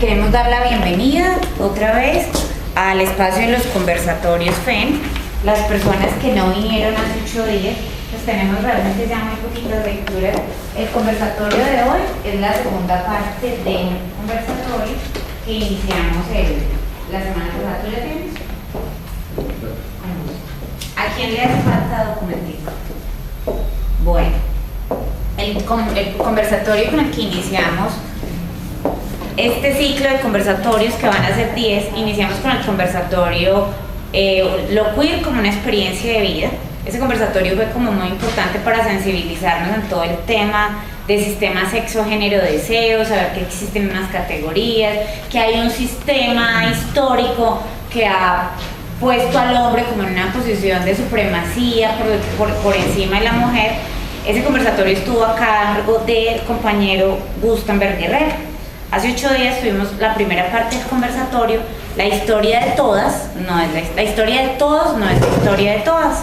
queremos dar la bienvenida otra vez al espacio de los conversatorios FEN. Las personas que no vinieron hace 8 días, pues tenemos realmente ya muy poquitas lecturas. El conversatorio de hoy es la segunda parte de un conversatorio que iniciamos la semana pasada. ¿Tú ya tienes? ¿A quién le hace falta documentico? Bueno, el conversatorio con el que iniciamos este ciclo de conversatorios, que van a ser 10, iniciamos con el conversatorio Lo Queer como una experiencia de vida. Ese conversatorio fue como muy importante para sensibilizarnos en todo el tema de sistema sexo, género, deseo, saber que existen unas categorías, que hay un sistema histórico que ha puesto al hombre como en una posición de supremacía por encima de la mujer. Ese conversatorio estuvo a cargo del compañero Gustenberg Guerrero. Hace 8 días tuvimos la primera parte del conversatorio, la historia de todas, no es la historia de todos, no es la historia de todas.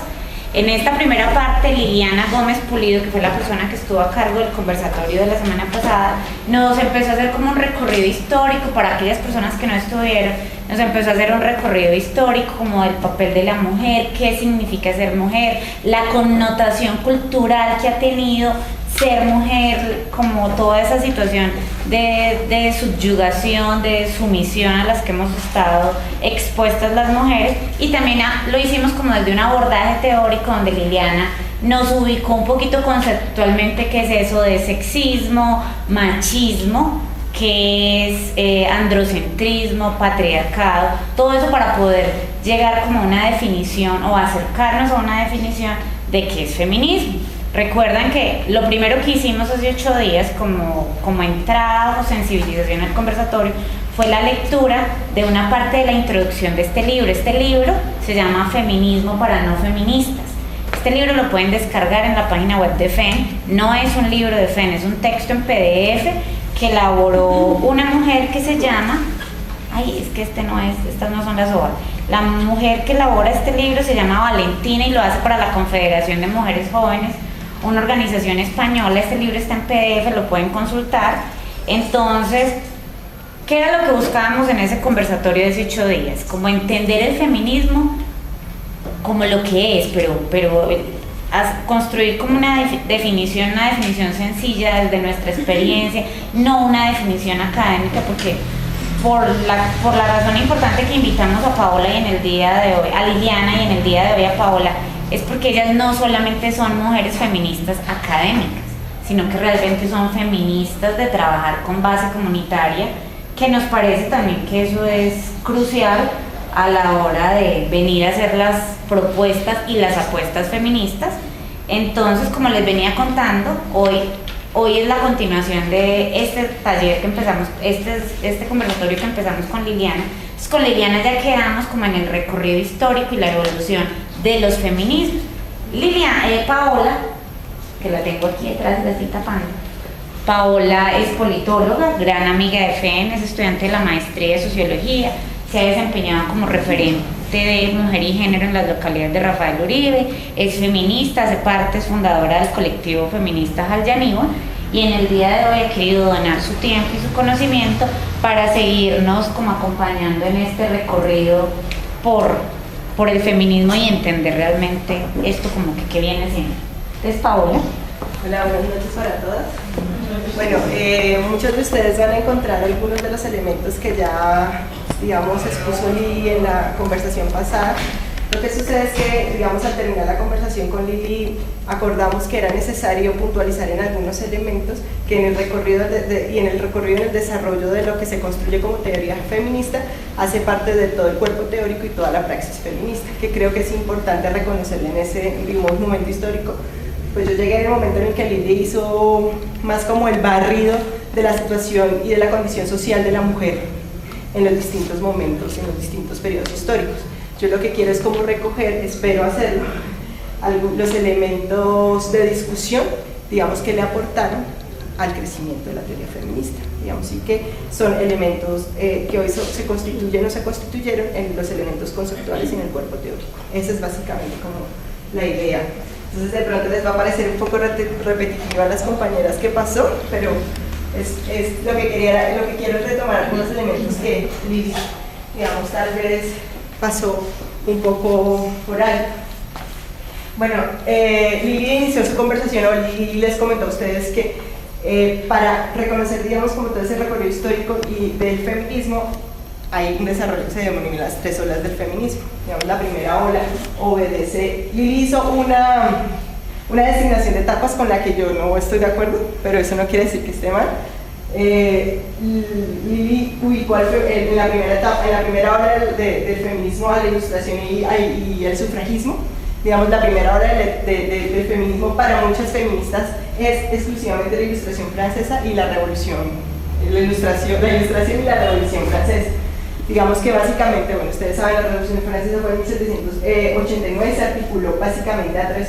En esta primera parte, Liliana Gómez Pulido, que fue la persona que estuvo a cargo del conversatorio de la semana pasada, nos empezó a hacer como un recorrido histórico para aquellas personas que no estuvieron. Nos empezó a hacer un recorrido histórico como del papel de la mujer, qué significa ser mujer, la connotación cultural que ha tenido ser mujer, como toda esa situación de subyugación, de sumisión a las que hemos estado expuestas las mujeres. Y también lo hicimos como desde un abordaje teórico donde Liliana nos ubicó un poquito conceptualmente qué es eso de sexismo, machismo, qué es androcentrismo, patriarcado, todo eso para poder llegar como a una definición o acercarnos a una definición de qué es feminismo. Recuerdan que lo primero que hicimos hace 8 días como entrada o sensibilización al conversatorio fue la lectura de una parte de la introducción de este libro. Este libro se llama Feminismo para no feministas. Este libro lo pueden descargar en la página web de FEN. No es un libro de FEN, es un texto en PDF que elaboró una mujer que se llama... Ay, es que estas no son las hojas. La mujer que elabora este libro se llama Valentina y lo hace para la Confederación de Mujeres Jóvenes, una organización española. Este libro está en PDF, lo pueden consultar. Entonces, ¿qué era lo que buscábamos en ese conversatorio de 18 días? Como entender el feminismo como lo que es, pero construir como una definición sencilla desde nuestra experiencia, no una definición académica, porque por la razón importante que invitamos a Paola y en el día de hoy, a Liliana y en el día de hoy a Paola, es porque ellas no solamente son mujeres feministas académicas, sino que realmente son feministas de trabajar con base comunitaria, que nos parece también que eso es crucial a la hora de venir a hacer las propuestas y las apuestas feministas. Entonces, como les venía contando, hoy es la continuación de este taller que empezamos, este conversatorio que empezamos con Liliana. Entonces, con Liliana ya quedamos como en el recorrido histórico y la evolución de los feminismos. Paola, que la tengo aquí detrás, la estoy tapando. Paola es politóloga, gran amiga de FEN, es estudiante de la maestría de Sociología, se ha desempeñado como referente de mujer y género en las localidades de Rafael Uribe, es feminista, es fundadora del colectivo feminista Jalyaníbal, y en el día de hoy ha querido donar su tiempo y su conocimiento para seguirnos como acompañando en este recorrido por el feminismo y entender realmente esto como que qué viene siendo. Entonces, Paola. Hola, buenas noches para todas. Bueno, muchos de ustedes van a encontrar algunos de los elementos que ya, digamos, expuso Lili en la conversación pasada. Lo que sucede es que, digamos, al terminar la conversación con Lili, acordamos que era necesario puntualizar en algunos elementos que en el recorrido en el desarrollo de lo que se construye como teoría feminista hace parte de todo el cuerpo teórico y toda la praxis feminista, que creo que es importante reconocerle en ese, digamos, momento histórico. Pues yo llegué en el momento en el que Lili hizo más como el barrido de la situación y de la condición social de la mujer en los distintos momentos, en los distintos periodos históricos. Yo lo que quiero es como recoger, espero hacerlo, los elementos de discusión, digamos, que le aportaron al crecimiento de la teoría feminista, digamos, y que son elementos que hoy se constituyen o se constituyeron en los elementos conceptuales y en el cuerpo teórico. Esa es básicamente como la idea. Entonces de pronto les va a parecer un poco repetitiva a las compañeras que pasó, pero es lo que quiero es retomar algunos elementos que Lili, digamos, tal vez pasó un poco por alto. Bueno, Lili inició su conversación, o Lili les comentó a ustedes que para reconocer, digamos, como todo ese recorrido histórico y del feminismo, hay un desarrollo que se denomina las 3 olas del feminismo. Digamos, la primera ola obedece, Lili hizo una designación de etapas con la que yo no estoy de acuerdo, pero eso no quiere decir que esté mal. Lili ubicó en la primera etapa, en la primera ola del feminismo a la ilustración y el sufragismo. Digamos, la primera ola del feminismo para muchas feministas es exclusivamente la ilustración francesa y la ilustración y la revolución francesa. Digamos que básicamente, bueno, ustedes saben, la revolución francesa fue en 1789, se articuló básicamente a 3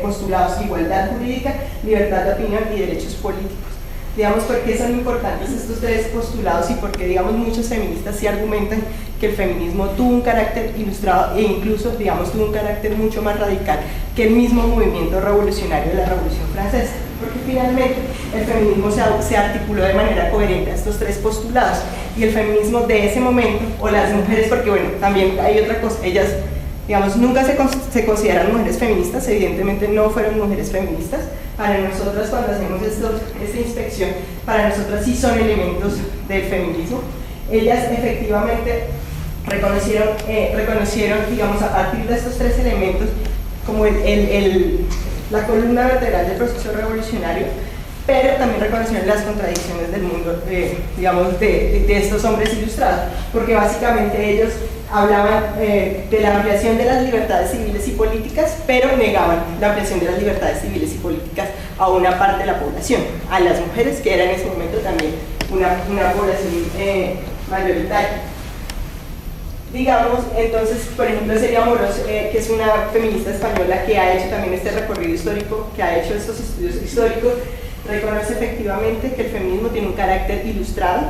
postulados: igualdad jurídica, libertad de opinión y derechos políticos. Digamos, ¿por qué son importantes estos 3 postulados y por qué, digamos, muchos feministas sí argumentan que el feminismo tuvo un carácter ilustrado e incluso, digamos, tuvo un carácter mucho más radical que el mismo movimiento revolucionario de la Revolución Francesa? Porque finalmente el feminismo se articuló de manera coherente a estos 3 postulados, y el feminismo de ese momento, o las mujeres, porque bueno, también hay otra cosa, ellas, digamos, nunca se consideran mujeres feministas, evidentemente no fueron mujeres feministas. Para nosotras, cuando hacemos esta inspección, para nosotras sí son elementos del feminismo. Ellas efectivamente reconocieron, digamos, a partir de estos 3 elementos, como la columna vertebral del proceso revolucionario, pero también reconocieron las contradicciones del mundo, digamos, de estos hombres ilustrados, porque básicamente ellos hablaban de la ampliación de las libertades civiles y políticas, pero negaban la ampliación de las libertades civiles y políticas a una parte de la población, a las mujeres, que era en ese momento también una población mayoritaria. Digamos, entonces, por ejemplo, Celia Amorós, que es una feminista española que ha hecho también este recorrido histórico, que ha hecho estos estudios históricos, reconoce efectivamente que el feminismo tiene un carácter ilustrado,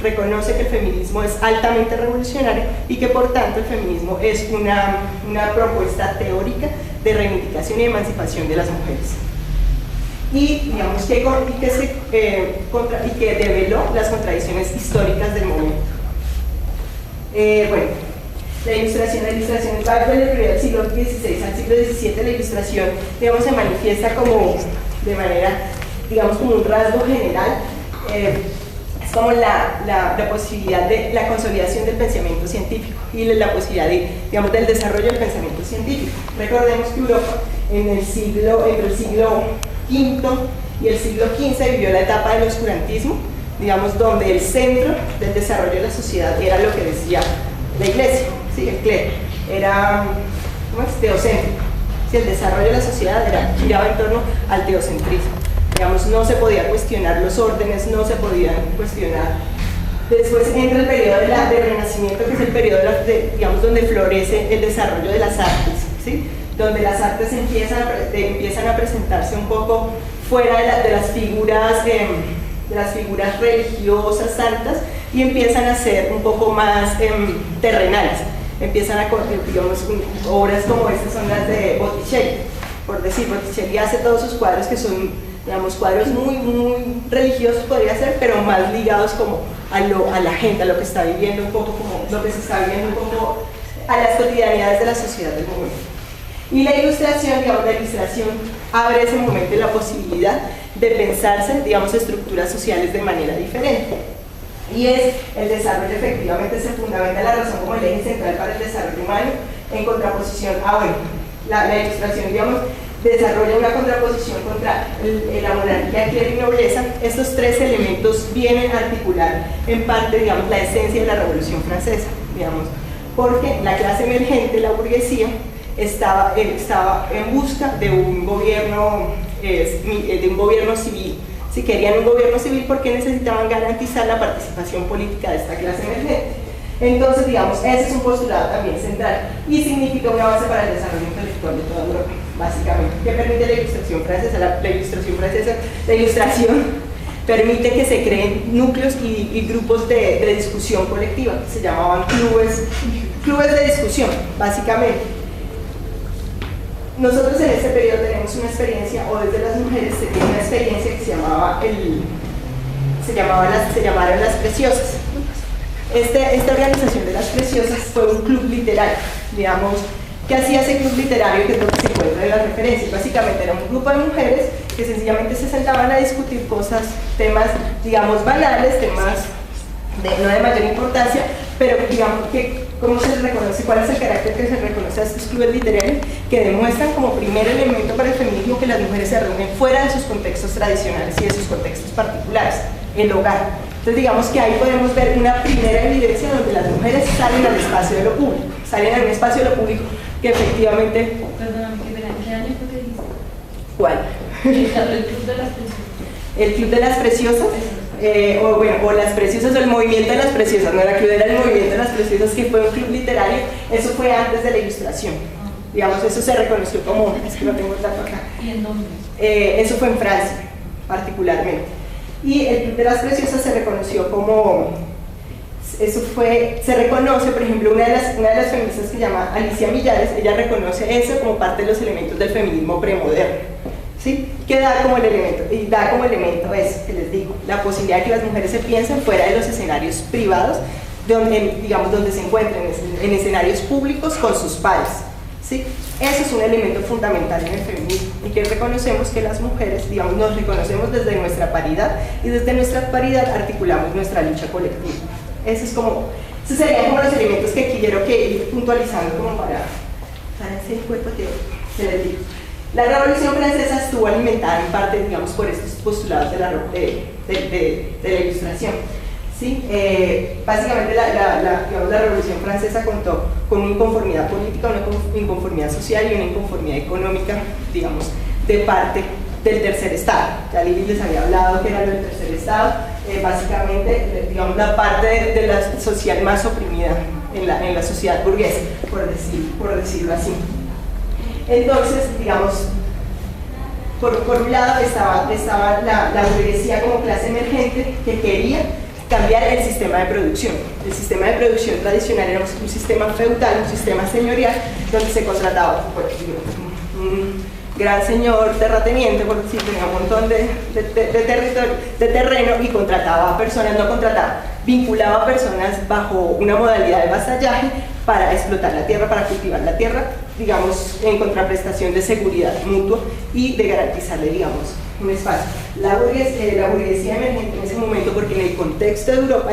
reconoce que el feminismo es altamente revolucionario y que por tanto el feminismo es una propuesta teórica de reivindicación y emancipación de las mujeres. Y digamos que develó las contradicciones históricas del momento. Bueno, la ilustración va desde el periodo del siglo XVI al siglo XVII. La ilustración, digamos, se manifiesta como de manera, digamos, como un rasgo general. Es como la posibilidad de la consolidación del pensamiento científico y la posibilidad de, digamos, del desarrollo del pensamiento científico. Recordemos que Europa entre el siglo V y el siglo XV vivió la etapa del oscurantismo, digamos, donde el centro del desarrollo de la sociedad era lo que decía la iglesia, ¿sí? El clero, era teocéntrico, ¿sí? El desarrollo de la sociedad giraba en torno al teocentrismo. Digamos, no se podía cuestionar los órdenes, no se podían cuestionar. Después entra el periodo del Renacimiento, que es el periodo digamos, donde florece el desarrollo de las artes, ¿sí? Donde las artes empiezan a presentarse un poco fuera de las figuras religiosas santas, y empiezan a ser un poco más terrenales. Empiezan a, digamos, obras como estas son las de Botticelli. Por decir, Botticelli hace todos sus cuadros que son, digamos, cuadros muy, muy religiosos, podría ser, pero más ligados como a la gente, a lo que está viviendo un poco, como lo que se está viviendo un poco a las cotidianidades de la sociedad del momento. Y la ilustración, digamos, la ilustración abre ese momento la posibilidad de pensarse, digamos, estructuras sociales de manera diferente. Y es el desarrollo, efectivamente, se fundamenta la razón como el eje central para el desarrollo humano, en contraposición a, bueno, la ilustración, digamos, desarrolla una contraposición contra la monarquía, clero y nobleza. Estos 3 elementos vienen a articular en parte, digamos, la esencia de la Revolución Francesa, digamos, porque la clase emergente, la burguesía, estaba en busca de un gobierno civil. Si querían un gobierno civil, porque necesitaban garantizar la participación política de esta clase emergente. Entonces, digamos, ese es un postulado también central y significa una base para el desarrollo intelectual de toda Europa, básicamente. ¿Qué permite la ilustración francesa? La ilustración permite que se creen núcleos y grupos de discusión colectiva, que se llamaban clubes de discusión, básicamente. Nosotros en este periodo tenemos una experiencia, o desde las mujeres se tiene una experiencia que se llamaba se llamaron Las Preciosas. Esta organización de Las Preciosas fue un club literario, digamos. ¿Qué hacía ese club literario? Que es lo que se encuentra en las referencias. Básicamente era un grupo de mujeres que sencillamente se sentaban a discutir cosas, temas, digamos, banales, temas no de mayor importancia, pero digamos que, ¿cómo se les reconoce? ¿Cuál es el carácter que se reconoce a estos clubes literarios? Que demuestran como primer elemento para el feminismo que las mujeres se reúnen fuera de sus contextos tradicionales y de sus contextos particulares, el hogar. Entonces digamos que ahí podemos ver una primera evidencia donde las mujeres salen al espacio de lo público, salen a un espacio de lo público que efectivamente... Perdóname, ¿qué año fue que dice? ¿Cuál? El Club de las Preciosas. El Club de las Preciosas, o Las Preciosas, o el Movimiento de las Preciosas, no era club, era el Movimiento de las Preciosas, que fue un club literario. Eso fue antes de la Ilustración. Digamos, eso se reconoció como, es que no tengo el dato acá. ¿Y en dónde? Eso fue en Francia, particularmente. Y el Club de las Preciosas se reconoció como, se reconoce, por ejemplo, una de las feministas que se llama Alicia Millares, ella reconoce eso como parte de los elementos del feminismo premoderno. ¿Sí? Que da como el elemento eso que les digo, la posibilidad de que las mujeres se piensen fuera de los escenarios privados, donde se encuentren en escenarios públicos con sus pares. ¿Sí? Eso es un elemento fundamental en el feminismo, y que reconocemos que las mujeres, digamos, nos reconocemos desde nuestra paridad, y desde nuestra paridad articulamos nuestra lucha colectiva. Esos serían como los elementos que quiero ir puntualizando como para ese cuerpo teórico que les digo. La Revolución Francesa estuvo alimentada en parte, digamos, por estos postulados de la Ilustración. ¿Sí? Básicamente la Revolución Francesa contó con una inconformidad política, una inconformidad social y una inconformidad económica, digamos, de parte del tercer estado. Ya Lili les había hablado que era lo del tercer estado, básicamente, digamos, la parte de la social más oprimida en la sociedad burguesa, por decirlo así. Entonces, digamos, por un lado estaba la burguesía como clase emergente que quería cambiar el sistema de producción. El sistema de producción tradicional era un sistema feudal, un sistema señorial, donde se contrataba un gran señor terrateniente, por decir, tenía un montón de terreno y contrataba a personas, vinculaba a personas bajo una modalidad de vasallaje para explotar la tierra, para cultivar la tierra, digamos, en contraprestación de seguridad mutua y de garantizarle, digamos, un espacio. La burguesía emergente en ese momento, porque en el contexto de Europa,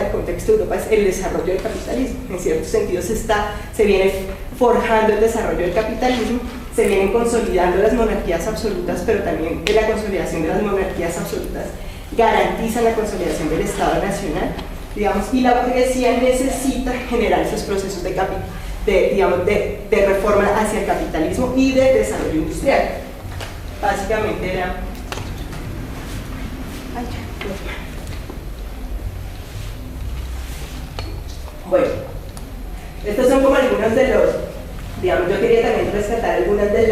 es el desarrollo del capitalismo. En ciertos sentidos se viene forjando el desarrollo del capitalismo, se vienen consolidando las monarquías absolutas, pero también la consolidación de las monarquías absolutas garantiza la consolidación del Estado Nacional, digamos, y la burguesía necesita generar esos procesos de reforma hacia el capitalismo y de desarrollo industrial. Básicamente era... Bueno, estos son como algunos de los, digamos, yo quería también rescatar algunos de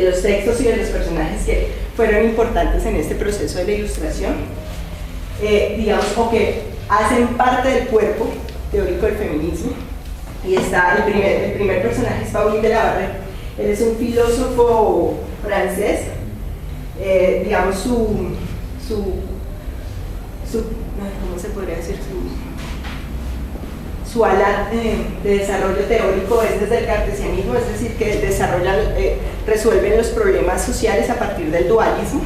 los textos y de los personajes que fueron importantes en este proceso de la Ilustración, digamos, o que hacen parte del cuerpo teórico del feminismo. Y está el primer personaje, es Pauline de la Barrère. Él es un filósofo francés, digamos, ¿cómo se podría decir? Su ala de desarrollo teórico es desde el cartesianismo, es decir, que resuelven los problemas sociales a partir del dualismo.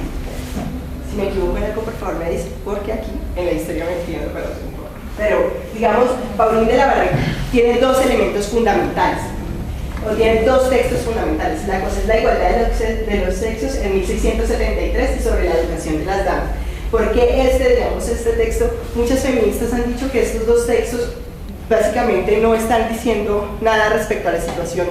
Si me equivoco en algo, por favor me dice, porque aquí en la historia me entiendo, pero digamos, Pauline de la Barrère tiene dos elementos fundamentales, o tiene dos textos fundamentales. La cosa es la igualdad de los sexos en 1673 y sobre la educación de las damas. Porque este texto, muchas feministas han dicho que estos dos textos básicamente no están diciendo nada respecto a la situación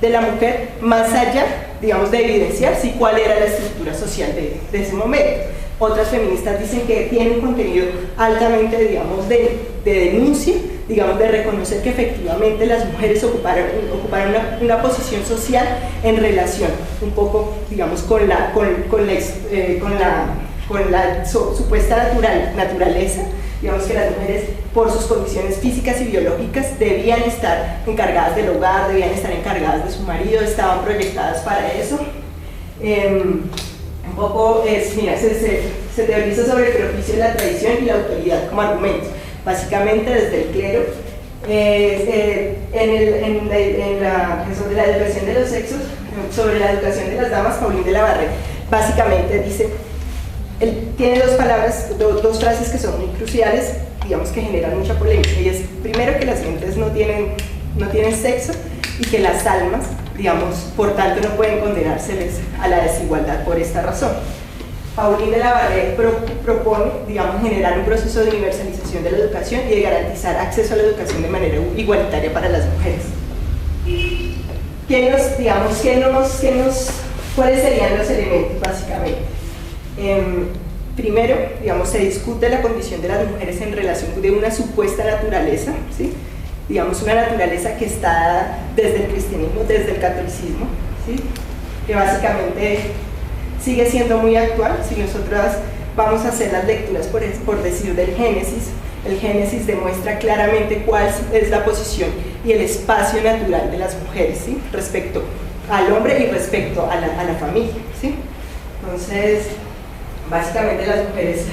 de la mujer, más allá, digamos, de evidenciar cuál era la estructura social de ese momento. Otras feministas dicen que tienen contenido altamente, digamos, de denuncia, digamos, de reconocer que efectivamente las mujeres ocuparon una posición social en relación un poco, digamos, con la supuesta naturaleza, digamos, que las mujeres por sus condiciones físicas y biológicas debían estar encargadas del hogar, debían estar encargadas de su marido, estaban proyectadas para eso. Un poco mira, se teoriza sobre el prejuicio de la tradición y la autoridad como argumentos, básicamente desde el clero, sobre la educación de los sexos, sobre la educación de las damas. Paulín de la Barrera básicamente dice, él tiene dos palabras, dos frases que son muy cruciales, digamos, que generan mucha polémica, y es primero que las mentes no tienen sexo, y que las almas, digamos, por tanto no pueden condenárseles a la desigualdad por esta razón. Paulín de la Barrera propone, digamos, generar un proceso de universalización de la educación y de garantizar acceso a la educación de manera igualitaria para las mujeres. ¿Cuáles serían los elementos, básicamente? Primero, digamos, se discute la condición de las mujeres en relación de una supuesta naturaleza, ¿sí? Digamos, una naturaleza que está dada desde el cristianismo, desde el catolicismo, ¿sí? Que básicamente sigue siendo muy actual. Si nosotras vamos a hacer las lecturas, por decir, del Génesis, el Génesis demuestra claramente cuál es la posición y el espacio natural de las mujeres, ¿sí? Respecto al hombre y respecto a la familia, ¿sí? Entonces, básicamente las mujeres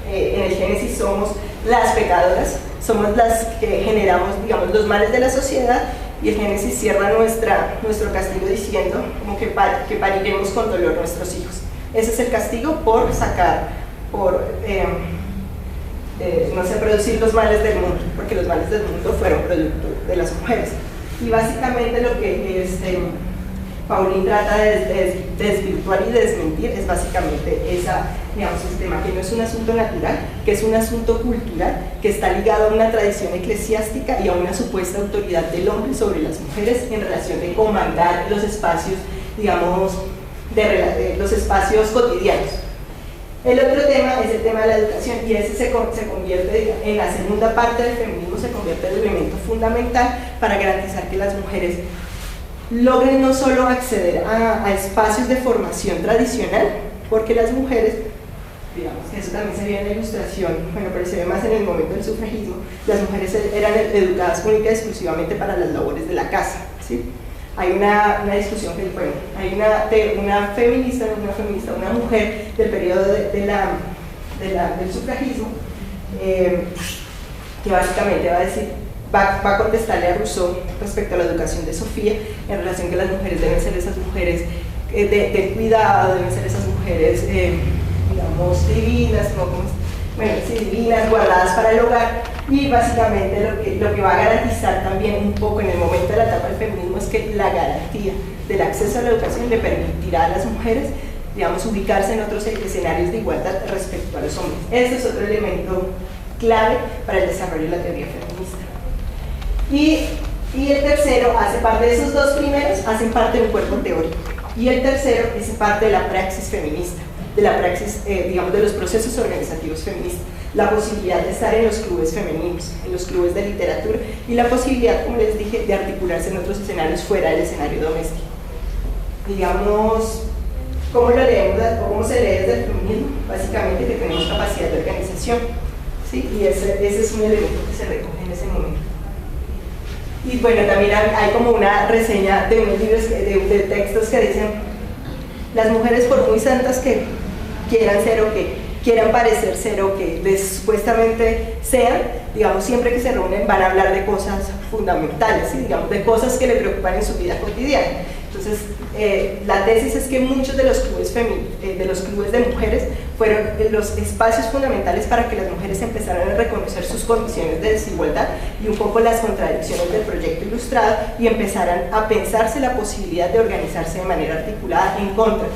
en el Génesis somos las pecadoras, somos las que generamos, digamos, los males de la sociedad, y el Génesis cierra nuestro castigo diciendo como que pariremos con dolor nuestros hijos. Ese es el castigo por no sé, producir los males del mundo, porque los males del mundo fueron producto de las mujeres. Y básicamente lo que Paulín trata de desvirtuar y desmentir es básicamente ese tema, que no es un asunto natural, que es un asunto cultural, que está ligado a una tradición eclesiástica y a una supuesta autoridad del hombre sobre las mujeres en relación de comandar los espacios, digamos, los espacios cotidianos. El otro tema es el tema de la educación, y ese se convierte en la segunda parte del feminismo, se convierte en el elemento fundamental para garantizar que las mujeres logren no solo acceder a espacios de formación tradicional, porque las mujeres, digamos que eso también se ve en la ilustración, bueno, pero se ve más en el momento del sufragismo, las mujeres eran educadas única y exclusivamente para las labores de la casa, ¿sí? Hay una discusión que, bueno, hay una feminista, una mujer del periodo del sufragismo, que básicamente va a contestarle a Rousseau respecto a la educación de Sofía, en relación que las mujeres deben ser esas mujeres de cuidado, deben ser esas mujeres, digamos, divinas, divinas, guardadas para el hogar, y básicamente lo que va a garantizar también un poco en el momento de la etapa del feminismo es que la garantía del acceso a la educación le permitirá a las mujeres, digamos, ubicarse en otros escenarios de igualdad respecto a los hombres. Este es otro elemento clave para el desarrollo de la teoría feminista. Y el tercero hace parte de esos dos primeros, hacen parte de un cuerpo teórico, y el tercero es parte de la praxis feminista, de la praxis, digamos, de los procesos organizativos feministas, la posibilidad de estar en los clubes femeninos, en los clubes de literatura, y la posibilidad, como les dije, de articularse en otros escenarios fuera del escenario doméstico. Digamos, ¿cómo lo leemos? ¿Cómo se lee desde el feminismo? Básicamente que tenemos capacidad de organización, ¿sí? Y ese es un elemento que se recoge en ese momento. Y bueno, también hay como una reseña de unos libros, de textos que dicen: las mujeres, por muy santas que quieran ser o que quieran parecer ser o que supuestamente sean, digamos, siempre que se reúnen van a hablar de cosas fundamentales, ¿sí? Digamos, de cosas que le preocupan en su vida cotidiana. Entonces, la tesis es que muchos de los clubes de mujeres fueron los espacios fundamentales para que las mujeres empezaran a reconocer sus condiciones de desigualdad y un poco las contradicciones del proyecto ilustrado, y empezaran a pensarse la posibilidad de organizarse de manera articulada en contra,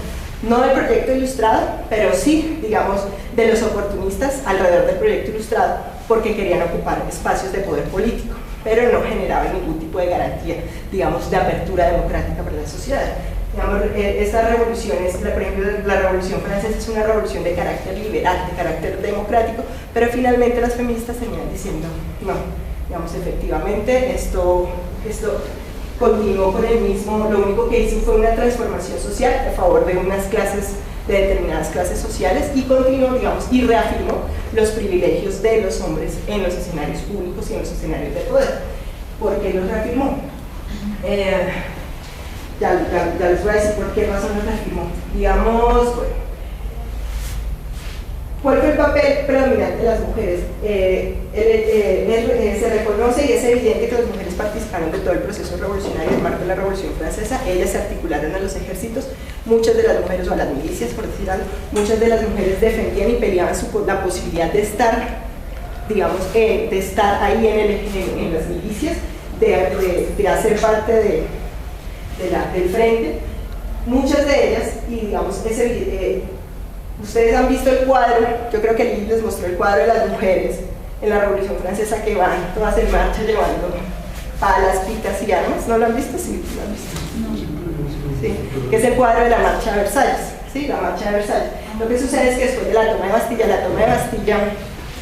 no del proyecto ilustrado, pero sí, digamos, de los oportunistas alrededor del proyecto ilustrado, porque querían ocupar espacios de poder político, pero no generaban ningún tipo de garantía, digamos, de apertura democrática para la sociedad. Digamos, estas revoluciones, por ejemplo, la Revolución Francesa es una revolución de carácter liberal, de carácter democrático, pero finalmente las feministas terminan diciendo: no, digamos, efectivamente, esto continuó con el mismo, lo único que hizo fue una transformación social a favor de unas clases, de determinadas clases sociales, y continuó, digamos, y reafirmó los privilegios de los hombres en los escenarios públicos y en los escenarios de poder. ¿Por qué los reafirmó? Ya les voy a decir por qué razón los reafirmó. Digamos, bueno, ¿Cuál fue el papel predominante de las mujeres? Se reconoce y es evidente que las mujeres participaron de todo el proceso revolucionario en el marco de la Revolución Francesa. Ellas se articularon a los ejércitos, muchas de las mujeres, o a las milicias, por decir algo, muchas de las mujeres defendían y peleaban la posibilidad de estar, digamos, de estar ahí en las milicias, de hacer parte del frente. Muchas de ellas, y digamos, ustedes han visto el cuadro, yo creo que Lili les mostró el cuadro de las mujeres en la Revolución Francesa que van todas en marcha llevando palas, picas y armas. ¿No lo han visto? Sí, lo han visto. Sí, que es el cuadro de la marcha de Versalles. Sí, la marcha de Versalles. Lo que sucede es que después de la toma de Bastilla,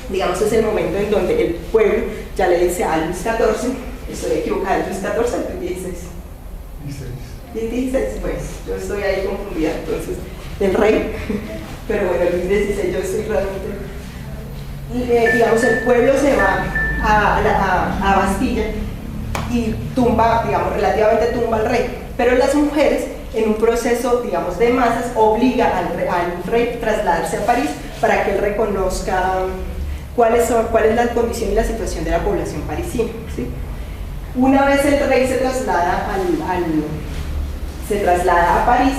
digamos, es el momento en donde el pueblo ya le dice a Luis XIV, estoy equivocada, Luis XIV, Luis XVI. 16, pues yo estoy ahí confundida, entonces, del rey. Pero bueno, Luis XVI, yo estoy realmente... digamos, el pueblo se va a Bastilla y tumba, digamos, relativamente tumba al rey, pero las mujeres, en un proceso, digamos, de masas, obliga al rey a trasladarse a París para que él reconozca cuál es la condición y la situación de la población parisina, ¿sí? Una vez el rey se traslada a París,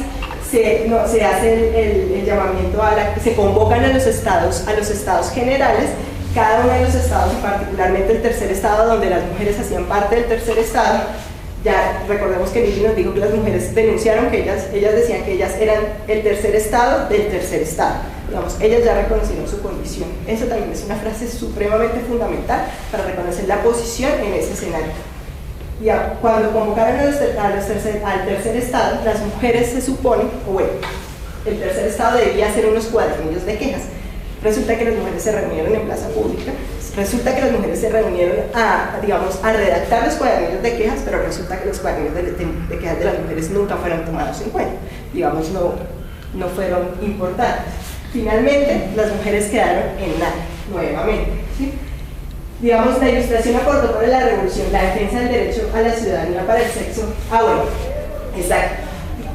se hace el llamamiento se convocan a los estados generales, cada uno de los estados, y particularmente el tercer estado, donde las mujeres hacían parte del tercer estado. Ya recordemos que Lili nos dijo que las mujeres denunciaron que ellas decían que ellas eran el tercer estado del tercer estado. Digamos, ellas ya reconocieron su condición. Eso también es una frase supremamente fundamental para reconocer la posición en ese escenario. Ya, cuando convocaron al tercer estado, las mujeres se supone, o bueno, el tercer estado debía hacer unos cuadernillos de quejas. Resulta que las mujeres se reunieron en plaza pública, resulta que las mujeres se reunieron a redactar los cuadernillos de quejas, pero resulta que los cuadernillos de quejas de las mujeres nunca fueron tomados en cuenta, digamos, no fueron importantes. Finalmente, las mujeres quedaron en nada, nuevamente, ¿sí? Digamos, la Ilustración aportó para la revolución la defensa del derecho a la ciudadanía para el sexo. Bueno, exacto.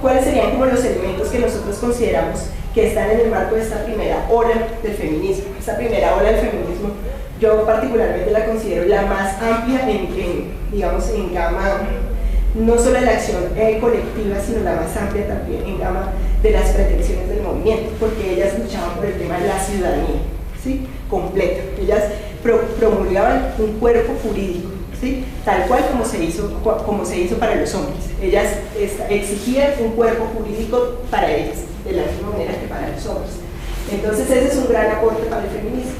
¿Cuáles serían como los elementos que nosotros consideramos que están en el marco de esta primera ola del feminismo? Esta primera ola del feminismo, yo particularmente la considero la más amplia en gama, no solo de la acción colectiva, sino la más amplia también en gama de las pretensiones del movimiento, porque ellas luchaban por el tema de la ciudadanía, ¿sí? Completa. Ellas promulgaban un cuerpo jurídico, ¿sí? Tal cual como se hizo para los hombres. Ellas exigían un cuerpo jurídico para ellas, de la misma manera que para los hombres. Entonces ese es un gran aporte para el feminismo.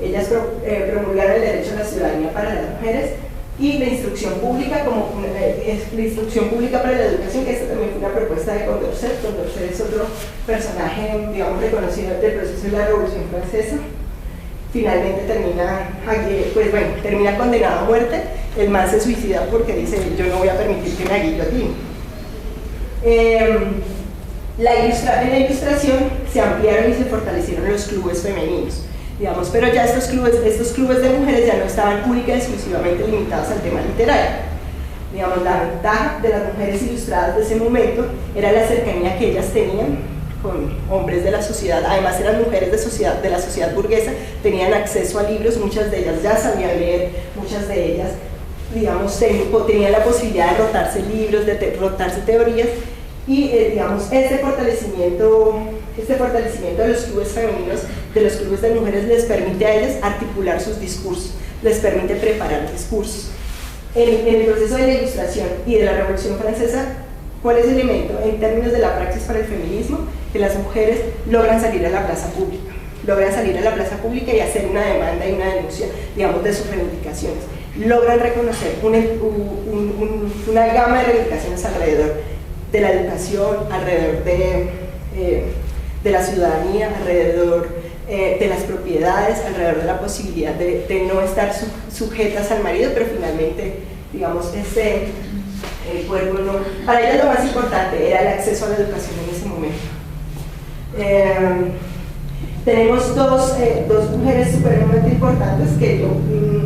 Ellas promulgaron el derecho a la ciudadanía para las mujeres y la instrucción pública, la instrucción pública para la educación, que esta también fue una propuesta de Condorcet. Condorcet es otro personaje, digamos, reconocido del proceso de la Revolución Francesa. Finalmente termina condenado a muerte. El man se suicida porque dice: yo no voy a permitir que me guillotine. En la Ilustración se ampliaron y se fortalecieron los clubes femeninos, digamos, pero ya estos clubes de mujeres ya no estaban única y exclusivamente limitados al tema literario. Digamos, la ventaja de las mujeres ilustradas de ese momento era la cercanía que ellas tenían con hombres de la sociedad. Además eran mujeres de la sociedad burguesa, tenían acceso a libros, muchas de ellas ya sabían leer, muchas de ellas, digamos, tenían la posibilidad de rotarse libros, de rotarse teorías, y digamos, este fortalecimiento de los clubes femeninos, de los clubes de mujeres, les permite a ellas articular sus discursos, les permite preparar discursos. En el proceso de la Ilustración y de la Revolución Francesa, ¿cuál es el elemento en términos de la praxis para el feminismo? Que las mujeres logran salir a la plaza pública, y hacer una demanda y una denuncia, digamos, de sus reivindicaciones. Logran reconocer una gama de reivindicaciones alrededor de la educación, alrededor de la ciudadanía, alrededor de las propiedades, alrededor de la posibilidad de no estar sujetas al marido, pero finalmente, digamos, el cuerpo no. Para ellas lo más importante era el acceso a la educación en ese momento. Tenemos dos mujeres supremamente importantes que yo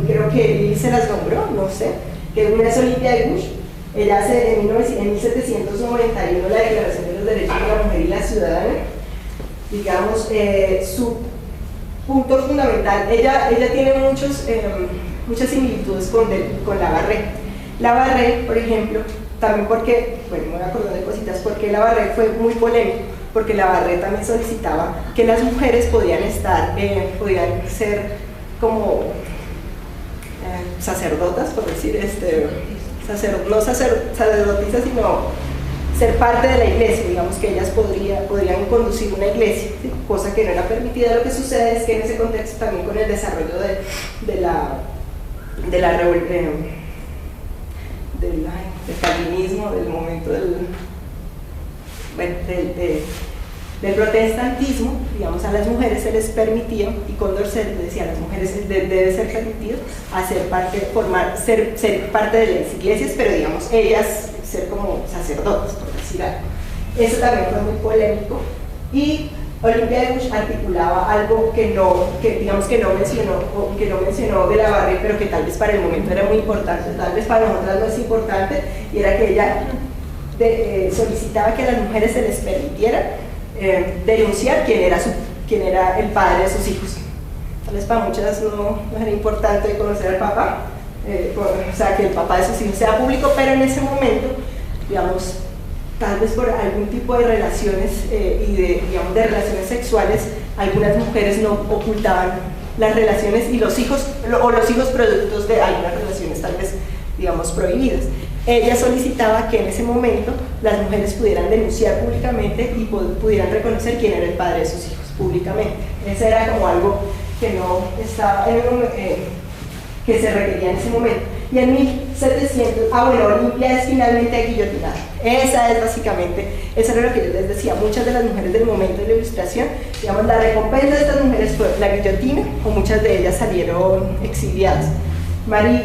creo que Lili se las nombró, no sé, que una es Olympia de Gouges. Ella hace en 1791 la Declaración de los Derechos de la Mujer y la Ciudadana. Digamos, punto fundamental, ella tiene muchas similitudes con Labarré. Labarré, por ejemplo, también porque, bueno, me voy acordando de cositas, porque Labarré fue muy polémico, porque Labarré también solicitaba que las mujeres podían ser como sacerdotas, por decir, no sacerdotisas, sino ser parte de la iglesia, digamos que ellas podrían conducir una iglesia, ¿sí? Cosa que no era permitida. Lo que sucede es que en ese contexto también con el desarrollo del calvinismo, del momento del protestantismo, digamos, a las mujeres se les permitía, y Condorcet decía a las mujeres debe ser permitido ser parte de las iglesias, pero digamos, ellas ser como sacerdotes, por decir algo. Eso también fue muy polémico, y Olympia de Gouges articulaba algo que no mencionó de Labarré, pero que tal vez para el momento era muy importante, tal vez para nosotras no es importante, y era que ella solicitaba que a las mujeres se les permitiera denunciar quién era el padre de sus hijos. Tal vez para muchas no era importante conocer al papá, o sea, que el papá de sus hijos sea público, pero en ese momento, digamos, tal vez por algún tipo de relaciones de relaciones sexuales, algunas mujeres no ocultaban las relaciones y los hijos productos de algunas relaciones tal vez, digamos, prohibidas. Ella solicitaba que en ese momento las mujeres pudieran denunciar públicamente y pudieran reconocer quién era el padre de sus hijos públicamente. Eso era como algo que no estaba que se requería en ese momento. Y en 1700, Olympia es finalmente guillotinada. Esa es básicamente, eso era lo que yo les decía, muchas de las mujeres del momento de la Ilustración, digamos, la recompensa de estas mujeres fue la guillotina, o muchas de ellas salieron exiliadas. Mary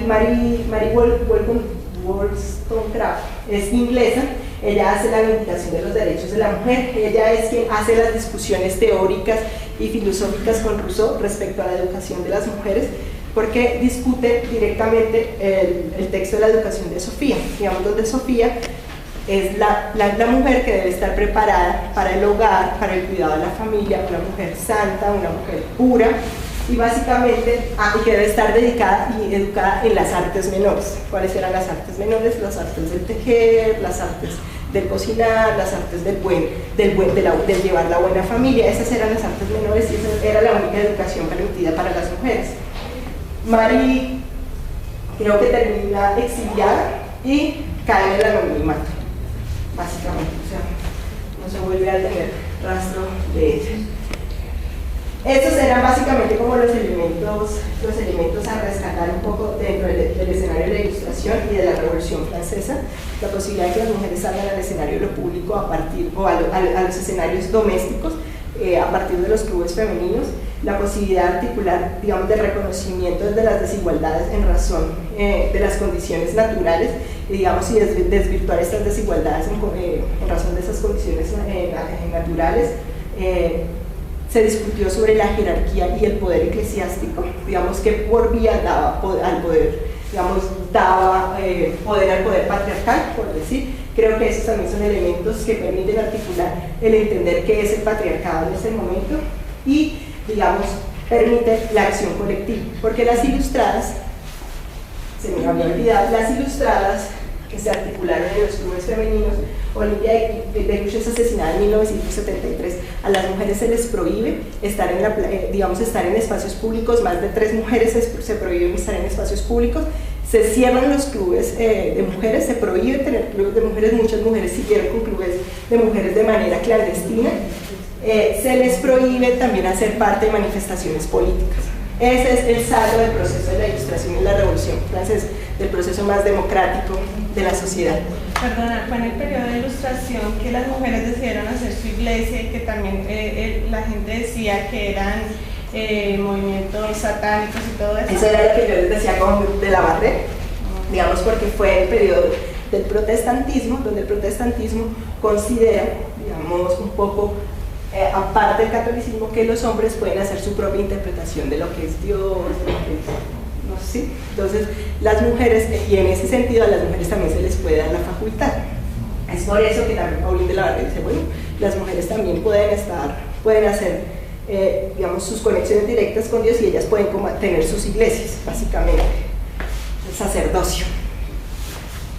Wollstonecraft es inglesa, ella hace la vindicación de los derechos de la mujer, ella es quien hace las discusiones teóricas y filosóficas con Rousseau respecto a la educación de las mujeres, porque discute directamente el texto de la educación de Sofía, digamos, donde Sofía es la mujer que debe estar preparada para el hogar, para el cuidado de la familia, una mujer santa, una mujer pura, y básicamente que debe estar dedicada y educada en las artes menores. ¿Cuáles eran las artes menores? Las artes del tejer, las artes del cocinar, las artes del llevar la buena familia. Esas eran las artes menores y esa era la única educación permitida para las mujeres. Mary creo que termina exiliada y cae en el anonimato, básicamente, o sea, no se vuelve a tener rastro de ella. Estos eran básicamente como los elementos a rescatar un poco dentro del escenario de la Ilustración y de la Revolución Francesa, la posibilidad de que las mujeres salgan al escenario de lo público a los escenarios domésticos, a partir de los clubes femeninos, la posibilidad de articular, digamos, del reconocimiento de las desigualdades en razón de las condiciones naturales, digamos, y desvirtuar estas desigualdades en razón de esas condiciones naturales. Se discutió sobre la jerarquía y el poder eclesiástico, digamos, que por vía daba poder al poder patriarcal, por decir. Creo que esos también son elementos que permiten articular el entender qué es el patriarcado en este momento y, digamos, permite la acción colectiva, porque las ilustradas, se me había olvidado, las ilustradas que se articularon en los clubes femeninos, Olympia de Gouges es asesinada en 1973, a las mujeres se les prohíbe estar en espacios públicos, más de 3 mujeres se prohíben estar en espacios públicos, se cierran los clubes de mujeres, se prohíbe tener clubes de mujeres, muchas mujeres siguieron con clubes de mujeres de manera clandestina, se les prohíbe también hacer parte de manifestaciones políticas. Ese es el saldo del proceso de la Ilustración y la Revolución Francesa, del proceso más democrático de la sociedad. Perdona, fue en el periodo de Ilustración que las mujeres decidieron hacer su iglesia y que también la gente decía que eran movimientos satánicos y todo eso. Eso era lo que yo les decía de Labarré, digamos, porque fue el periodo del protestantismo, donde el protestantismo considera, digamos, un poco aparte del catolicismo, que los hombres pueden hacer su propia interpretación de lo que es Dios, de lo que es, no sé. Hacer. Entonces, las mujeres, y en ese sentido a las mujeres también se les puede dar la facultad. Es por eso que también Paulín de Labarré dice, bueno, las mujeres también pueden hacer digamos, sus conexiones directas con Dios, y ellas pueden tener sus iglesias, básicamente, el sacerdocio.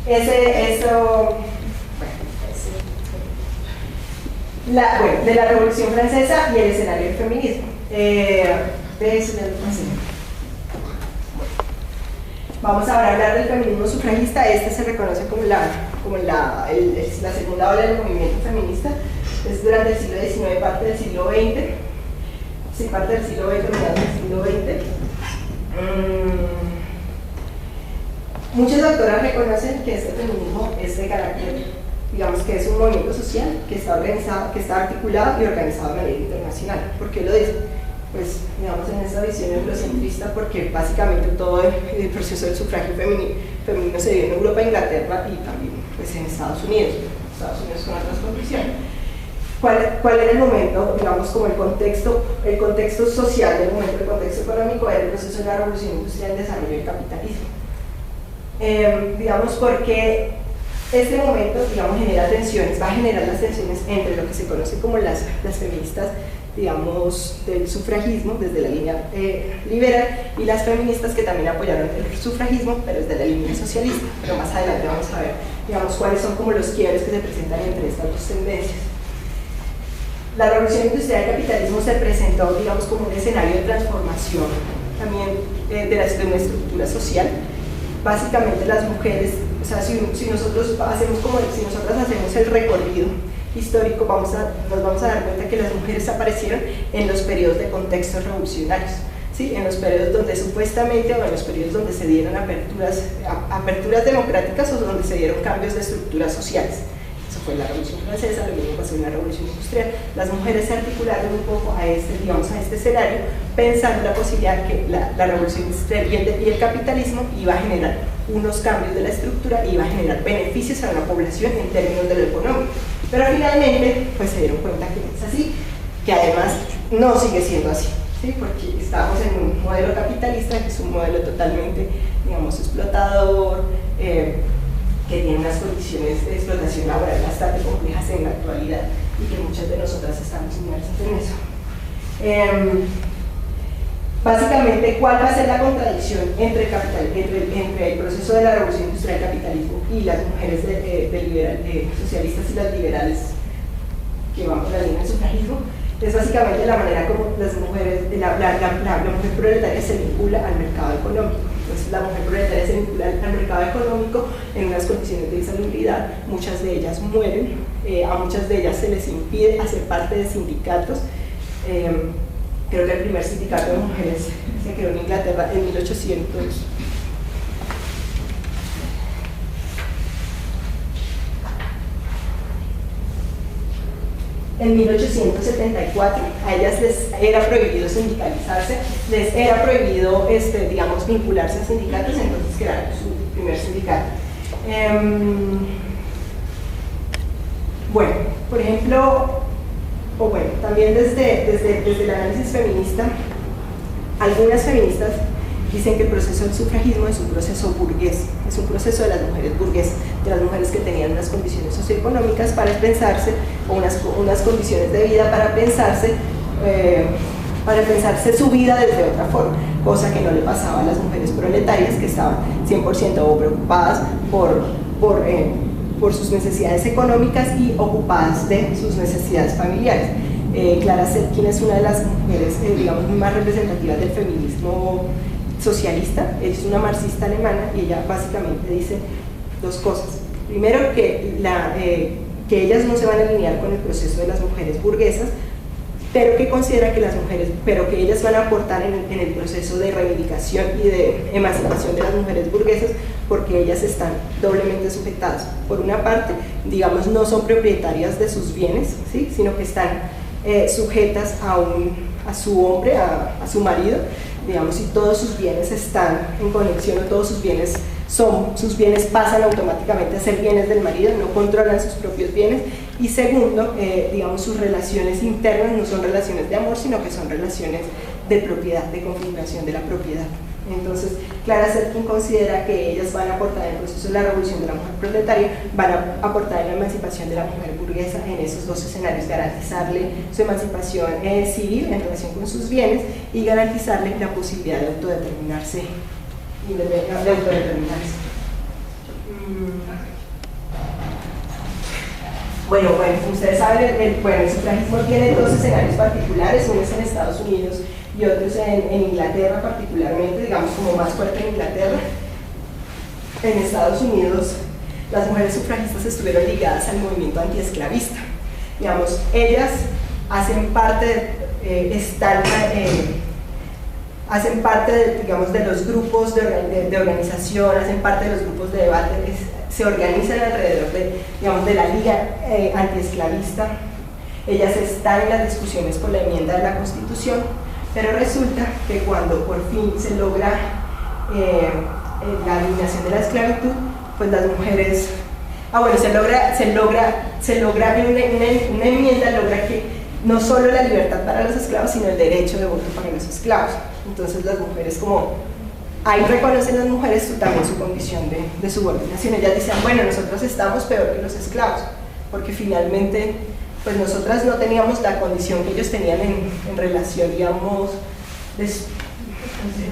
De la Revolución Francesa y el escenario del feminismo. Vamos ahora a hablar del feminismo sufragista. Este se reconoce como la segunda ola del movimiento feminista. Es durante el siglo XIX, parte del siglo XX. Sí, parte del siglo XX, mediados del siglo XX. Muchas autoras reconocen que este feminismo es de carácter, digamos que es un movimiento social que está organizado, que está articulado y organizado de manera internacional. ¿Por qué lo dicen? Pues, digamos, en esta visión eurocentrista, porque básicamente todo el proceso del sufragio femenino se dio en Europa, Inglaterra y también pues, en Estados Unidos con otras condiciones. ¿Cuál era el momento, digamos, como el contexto social del momento, el contexto económico? Era el proceso de la revolución industrial, el desarrollo del capitalismo. Digamos, porque este momento, digamos, genera tensiones, va a generar las tensiones entre lo que se conoce como las feministas, digamos, del sufragismo desde la línea liberal, y las feministas que también apoyaron el sufragismo, pero desde la línea socialista. Pero más adelante vamos a ver, digamos, cuáles son como los quiebres que se presentan entre estas dos tendencias. La revolución industrial del capitalismo se presentó, digamos, como un escenario de transformación también de una estructura social. Básicamente las mujeres, o sea, si nosotras hacemos el recorrido histórico, nos vamos a dar cuenta que las mujeres aparecieron en los periodos de contextos revolucionarios, ¿sí? En los periodos donde supuestamente, o en los periodos donde se dieron aperturas democráticas, o donde se dieron cambios de estructuras sociales. Eso fue la Revolución Francesa, lo mismo pasó en la Revolución Industrial. Las mujeres se articularon un poco a este escenario, pensando la posibilidad que la Revolución Industrial y el capitalismo iba a generar unos cambios de la estructura y iba a generar beneficios a la población en términos de lo económico. Pero finalmente, pues se dieron cuenta que es así, que además no sigue siendo así, ¿sí? Porque estamos en un modelo capitalista que es un modelo totalmente, digamos, explotador, que tiene unas condiciones de explotación laboral bastante complejas en la actualidad y que muchas de nosotras estamos inmersas en eso. Básicamente, ¿cuál va a ser la contradicción entre el proceso de la revolución industrial del capitalismo y las mujeres socialistas y las liberales que van por la línea del sufragismo? Es básicamente la manera como las mujeres, la mujer proletaria se vincula al mercado económico. Entonces, la mujer proletaria se vincula al mercado económico en unas condiciones de insalubridad. Muchas de ellas mueren, a muchas de ellas se les impide hacer parte de sindicatos. Creo que el primer sindicato de mujeres se creó en Inglaterra en 1800. En 1874, a ellas les era prohibido sindicalizarse, les era prohibido, digamos, vincularse a sindicatos, entonces crearon su primer sindicato. Bueno, por ejemplo, también desde el análisis feminista, algunas feministas dicen que el proceso del sufragismo es un proceso burgués, es un proceso de las mujeres burguesas, de las mujeres que tenían unas condiciones socioeconómicas para pensarse, o unas condiciones de vida para pensarse su vida desde otra forma, cosa que no le pasaba a las mujeres proletarias, que estaban 100% preocupadas por sus necesidades económicas y ocupadas de sus necesidades familiares. Clara Zetkin es una de las mujeres, digamos, más representativas del feminismo socialista. Ella es una marxista alemana y ella básicamente dice dos cosas. Primero, que ellas no se van a alinear con el proceso de las mujeres burguesas, pero que considera que que ellas van a aportar en el proceso de reivindicación y de emancipación de las mujeres burguesas, porque ellas están doblemente sujetadas. Por una parte, digamos, no son propietarias de sus bienes, ¿sí? Sino que están sujetas a su hombre, a su marido, digamos, y todos sus bienes están en conexión, o todos sus bienes pasan automáticamente a ser bienes del marido, no controlan sus propios bienes. Y segundo, digamos, sus relaciones internas no son relaciones de amor, sino que son relaciones de propiedad, de configuración de la propiedad. Entonces, Clara Zetkin considera que ellas van a aportar en el proceso de la revolución de la mujer proletaria, van a aportar en la emancipación de la mujer burguesa en esos dos escenarios, garantizarle su emancipación civil en relación con sus bienes y garantizarle la posibilidad de autodeterminarse. Bueno, ustedes saben, el sufragismo tiene dos escenarios particulares, uno es en Estados Unidos y otros en Inglaterra particularmente, digamos como más fuerte en Inglaterra. En Estados Unidos las mujeres sufragistas estuvieron ligadas al movimiento antiesclavista. Digamos, ellas hacen parte hacen parte digamos, de los grupos de organización, hacen parte de los grupos de debate, se organizan alrededor de la liga antiesclavista. Ellas están en las discusiones por la enmienda de la Constitución, pero resulta que cuando por fin se logra la eliminación de la esclavitud, pues las mujeres, se logra una enmienda, logra que no solo la libertad para los esclavos, sino el derecho de voto para los esclavos. Entonces las mujeres, como ahí reconocen las mujeres también su condición de subordinación, ellas dicen, bueno, nosotros estamos peor que los esclavos, porque finalmente pues nosotras no teníamos la condición que ellos tenían en relación, digamos,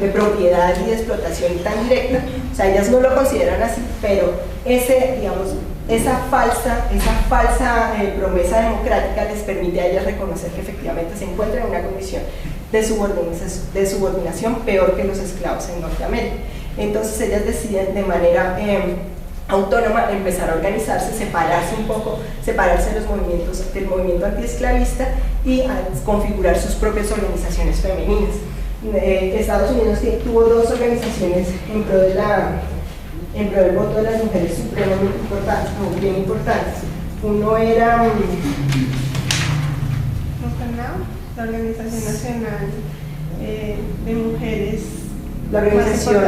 de propiedad y de explotación tan directa. O sea, ellas no lo consideran así, pero esa falsa promesa democrática les permite a ellas reconocer que efectivamente se encuentran en una condición de subordinación peor que los esclavos en Norteamérica. Entonces ellas deciden de manera autónoma empezar a organizarse, separarse de los movimientos, del movimiento antiesclavista y a configurar sus propias organizaciones femeninas. Estados Unidos tuvo dos organizaciones en pro del voto de las mujeres supremamente importantes, bien importantes. Uno era la Organización Nacional de Mujeres. La organización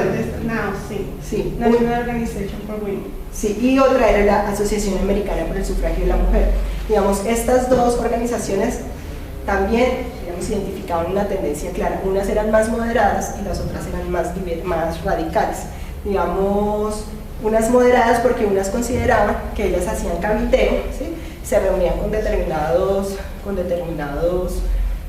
sí. National Organization for Women. Sí, y otra era la Asociación Americana por el Sufragio de la Mujer. Digamos, estas dos organizaciones también, digamos, identificaban una tendencia clara. Unas eran más moderadas y las otras eran más radicales. Digamos, unas moderadas porque unas consideraban que ellas hacían cabildeo, ¿sí? Se reunían con determinados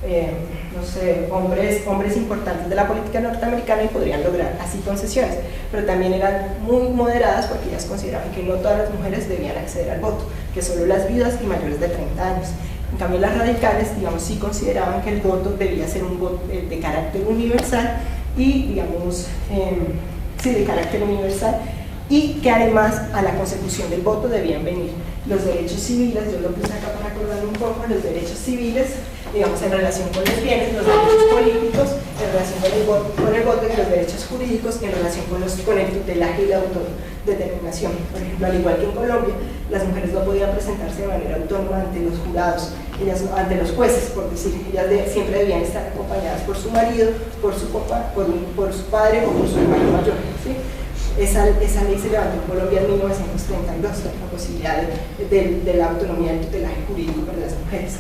no sé, hombres importantes de la política norteamericana y podrían lograr así concesiones, pero también eran muy moderadas porque ellas consideraban que no todas las mujeres debían acceder al voto, que solo las viudas y mayores de 30 años. En cambio, las radicales, digamos, sí consideraban que el voto debía ser un voto de carácter universal y, digamos, de carácter universal, y que además a la consecución del voto debían venir los derechos civiles. Yo lo puse acá para acordarme un poco, los derechos civiles, digamos, en relación con los bienes, los derechos políticos, en relación con el voto y los derechos jurídicos, en relación con el tutelaje y la autodeterminación. Por ejemplo, al igual que en Colombia, las mujeres no podían presentarse de manera autónoma ante los jurados, ante los jueces, por decir, ellas siempre debían estar acompañadas por su marido, por su padre o por su hermano mayor, ¿sí? Esa ley se levantó en Colombia en 1932, la posibilidad de la autonomía del tutelaje jurídico para las mujeres.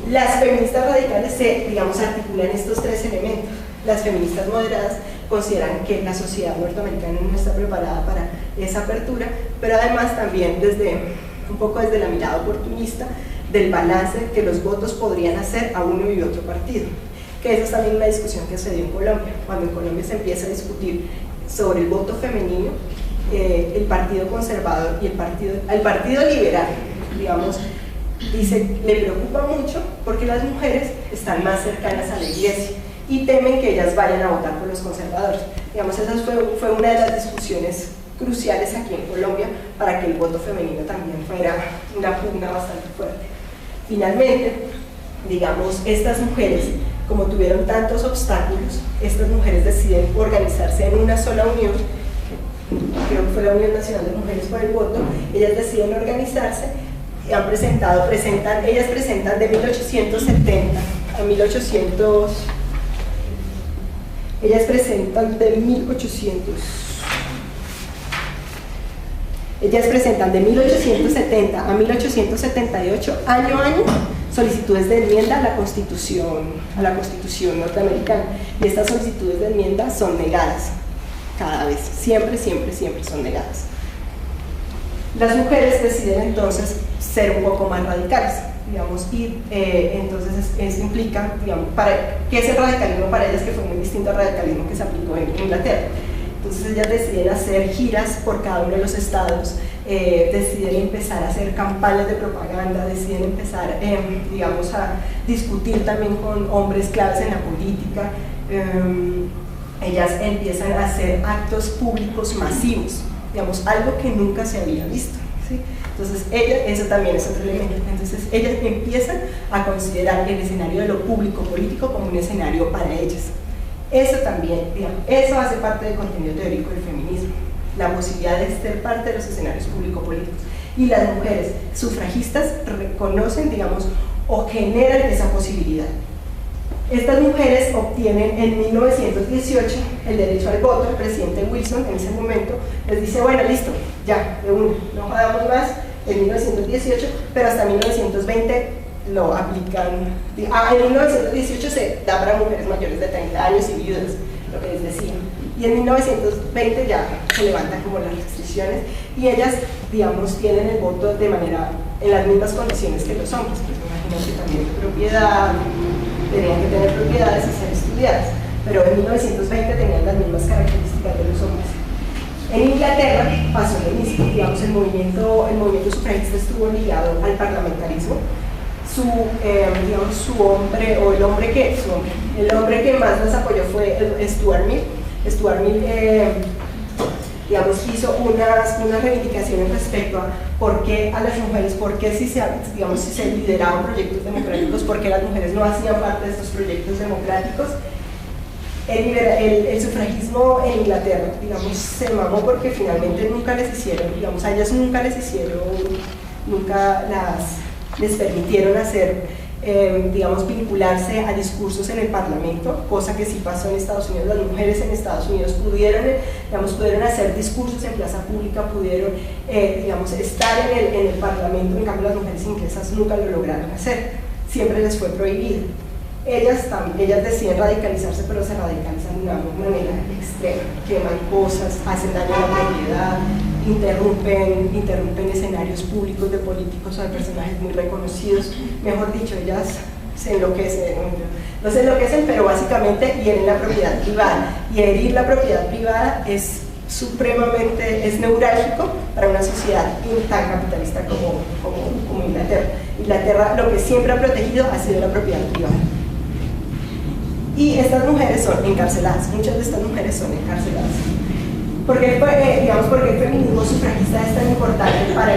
Las feministas radicales digamos, articulan estos tres elementos. Las feministas moderadas consideran que la sociedad norteamericana no está preparada para esa apertura, pero además también un poco desde la mirada oportunista del balance que los votos podrían hacer a uno y otro partido, que esa es también una discusión que se dio en Colombia. Cuando en Colombia se empieza a discutir sobre el voto femenino, el Partido Conservador y el Partido Liberal, digamos, le preocupa mucho porque las mujeres están más cercanas a la iglesia y temen que ellas vayan a votar por los conservadores. Digamos, esa fue una de las discusiones cruciales aquí en Colombia para que el voto femenino también fuera una pugna bastante fuerte. Finalmente, digamos, estas mujeres, como tuvieron tantos obstáculos, estas mujeres deciden organizarse en una sola unión, creo que fue la Unión Nacional de Mujeres por el Voto. Ellas deciden organizarse, ellas presentan de 1870 a 1800, ellas presentan de 1800, Ellas presentan de 1870 a 1878, año a año, solicitudes de enmienda a la Constitución norteamericana. Y estas solicitudes de enmienda son negadas cada vez, siempre son negadas. Las mujeres deciden entonces ser un poco más radicales, digamos, y entonces eso implica, digamos, ¿qué es el radicalismo para ellas? Que fue muy distinto al radicalismo que se aplicó en Inglaterra. Entonces ellas deciden hacer giras por cada uno de los estados, deciden empezar a hacer campañas de propaganda, deciden empezar, digamos, a discutir también con hombres claves en la política. Ellas empiezan a hacer actos públicos masivos, digamos, algo que nunca se había visto, ¿sí? Entonces, eso también es otro elemento. Entonces, ellas empiezan a considerar el escenario de lo público político como un escenario para ellas. Eso también, digamos, eso hace parte del contenido teórico del feminismo, la posibilidad de ser parte de los escenarios público-políticos. Y las mujeres sufragistas reconocen, digamos, o generan esa posibilidad. Estas mujeres obtienen en 1918 el derecho al voto. El presidente Wilson en ese momento les dice, bueno, listo, ya, de uno, no jodamos más, en 1918, pero hasta 1920 lo aplican. En 1918 se da para mujeres mayores de 30 años y viudas, lo que les decía. Y en 1920 ya se levantan como las restricciones y ellas, digamos, tienen el voto de manera, en las mismas condiciones que los hombres, pues me imagino que también propiedad, tenían que tener propiedades y ser estudiadas, pero en 1920 tenían las mismas características de los hombres. En Inglaterra pasó lo mismo, digamos, el movimiento sufragista estuvo ligado al parlamentarismo. El hombre que más las apoyó fue Stuart Mill. Stuart Mill, digamos, hizo unas reivindicaciones respecto a por qué a las mujeres, por qué si se lideraban proyectos democráticos, por qué las mujeres no hacían parte de estos proyectos democráticos. El sufragismo en Inglaterra, digamos, se mamó porque finalmente nunca les hicieron, digamos, a ellas nunca les permitieron hacer, digamos, vincularse a discursos en el Parlamento, cosa que sí pasó en Estados Unidos. Las mujeres en Estados Unidos pudieron hacer discursos en plaza pública, pudieron, digamos, estar en el Parlamento. En cambio, las mujeres inglesas nunca lo lograron hacer, siempre les fue prohibido. Ellas deciden radicalizarse, pero se radicalizan de una manera extrema, queman cosas, hacen daño a la propiedad, interrumpen escenarios públicos de políticos o de personajes muy reconocidos. Mejor dicho, ellas se enloquecen, no se enloquecen, pero básicamente hieren la propiedad privada, y herir la propiedad privada es neurálgico para una sociedad tan capitalista como Inglaterra. Inglaterra lo que siempre ha protegido ha sido la propiedad privada. Y estas mujeres son encarceladas, muchas de estas mujeres son encarceladas. ¿Por qué el feminismo sufragista es tan importante para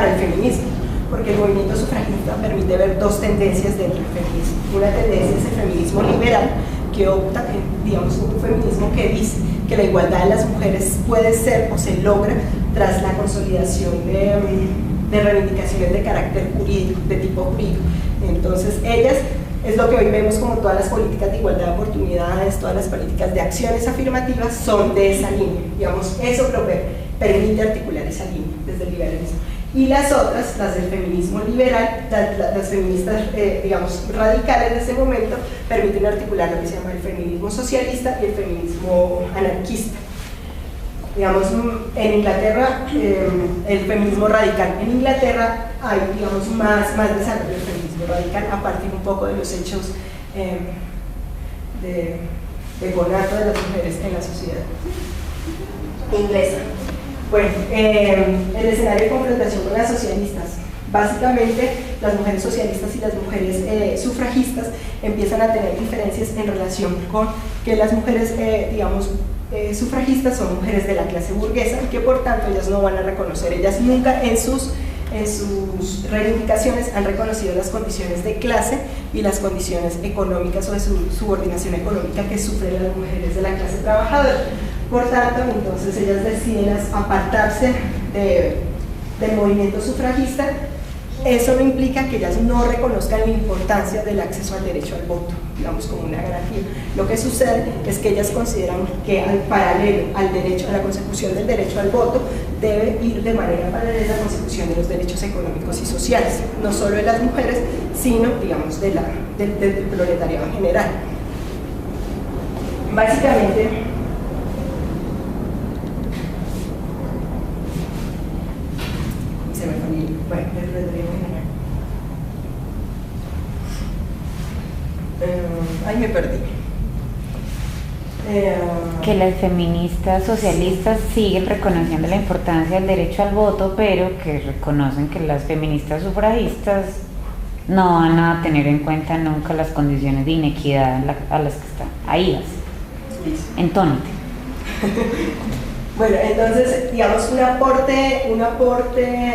el feminismo? Porque el movimiento sufragista permite ver dos tendencias dentro del feminismo. Una tendencia es el feminismo liberal, que opta, digamos, un feminismo que dice que la igualdad de las mujeres puede ser o se logra tras la consolidación de reivindicaciones de carácter jurídico, de tipo jurídico. Entonces ellas, es lo que hoy vemos como todas las políticas de igualdad de oportunidades, todas las políticas de acciones afirmativas son de esa línea, digamos, eso permite articular esa línea desde el liberalismo. Y las otras, las del feminismo liberal, las feministas, digamos, radicales de ese momento, permiten articular lo que se llama el feminismo socialista y el feminismo anarquista. Digamos, en Inglaterra, el feminismo radical. En Inglaterra hay, digamos, más desarrollo del feminismo radical a partir un poco de los hechos de conato de las mujeres en la sociedad inglesa. Bueno, el escenario de confrontación con las socialistas. Básicamente, las mujeres socialistas y las mujeres sufragistas empiezan a tener diferencias en relación con que las mujeres, digamos, sufragistas son mujeres de la clase burguesa y que por tanto ellas no van a reconocer, ellas nunca en sus reivindicaciones han reconocido las condiciones de clase y las condiciones económicas o de subordinación económica que sufren las mujeres de la clase trabajadora. Por tanto, entonces ellas deciden apartarse del movimiento sufragista eso no implica que ellas no reconozcan la importancia del acceso al derecho al voto, digamos, como una garantía. Lo que sucede es que ellas consideran que al paralelo al derecho, a la consecución del derecho al voto, debe ir de manera paralela a la consecución de los derechos económicos y sociales, no solo de las mujeres, sino, digamos, del proletariado en general. Básicamente, se me fue el, bueno, el proletariado en general. Ahí me perdí. Que las feministas socialistas siguen reconociendo la importancia del derecho al voto, pero que reconocen que las feministas sufragistas no van a tener en cuenta nunca las condiciones de inequidad a las que están. Ahí vas. Entónate. Bueno, entonces, digamos, un aporte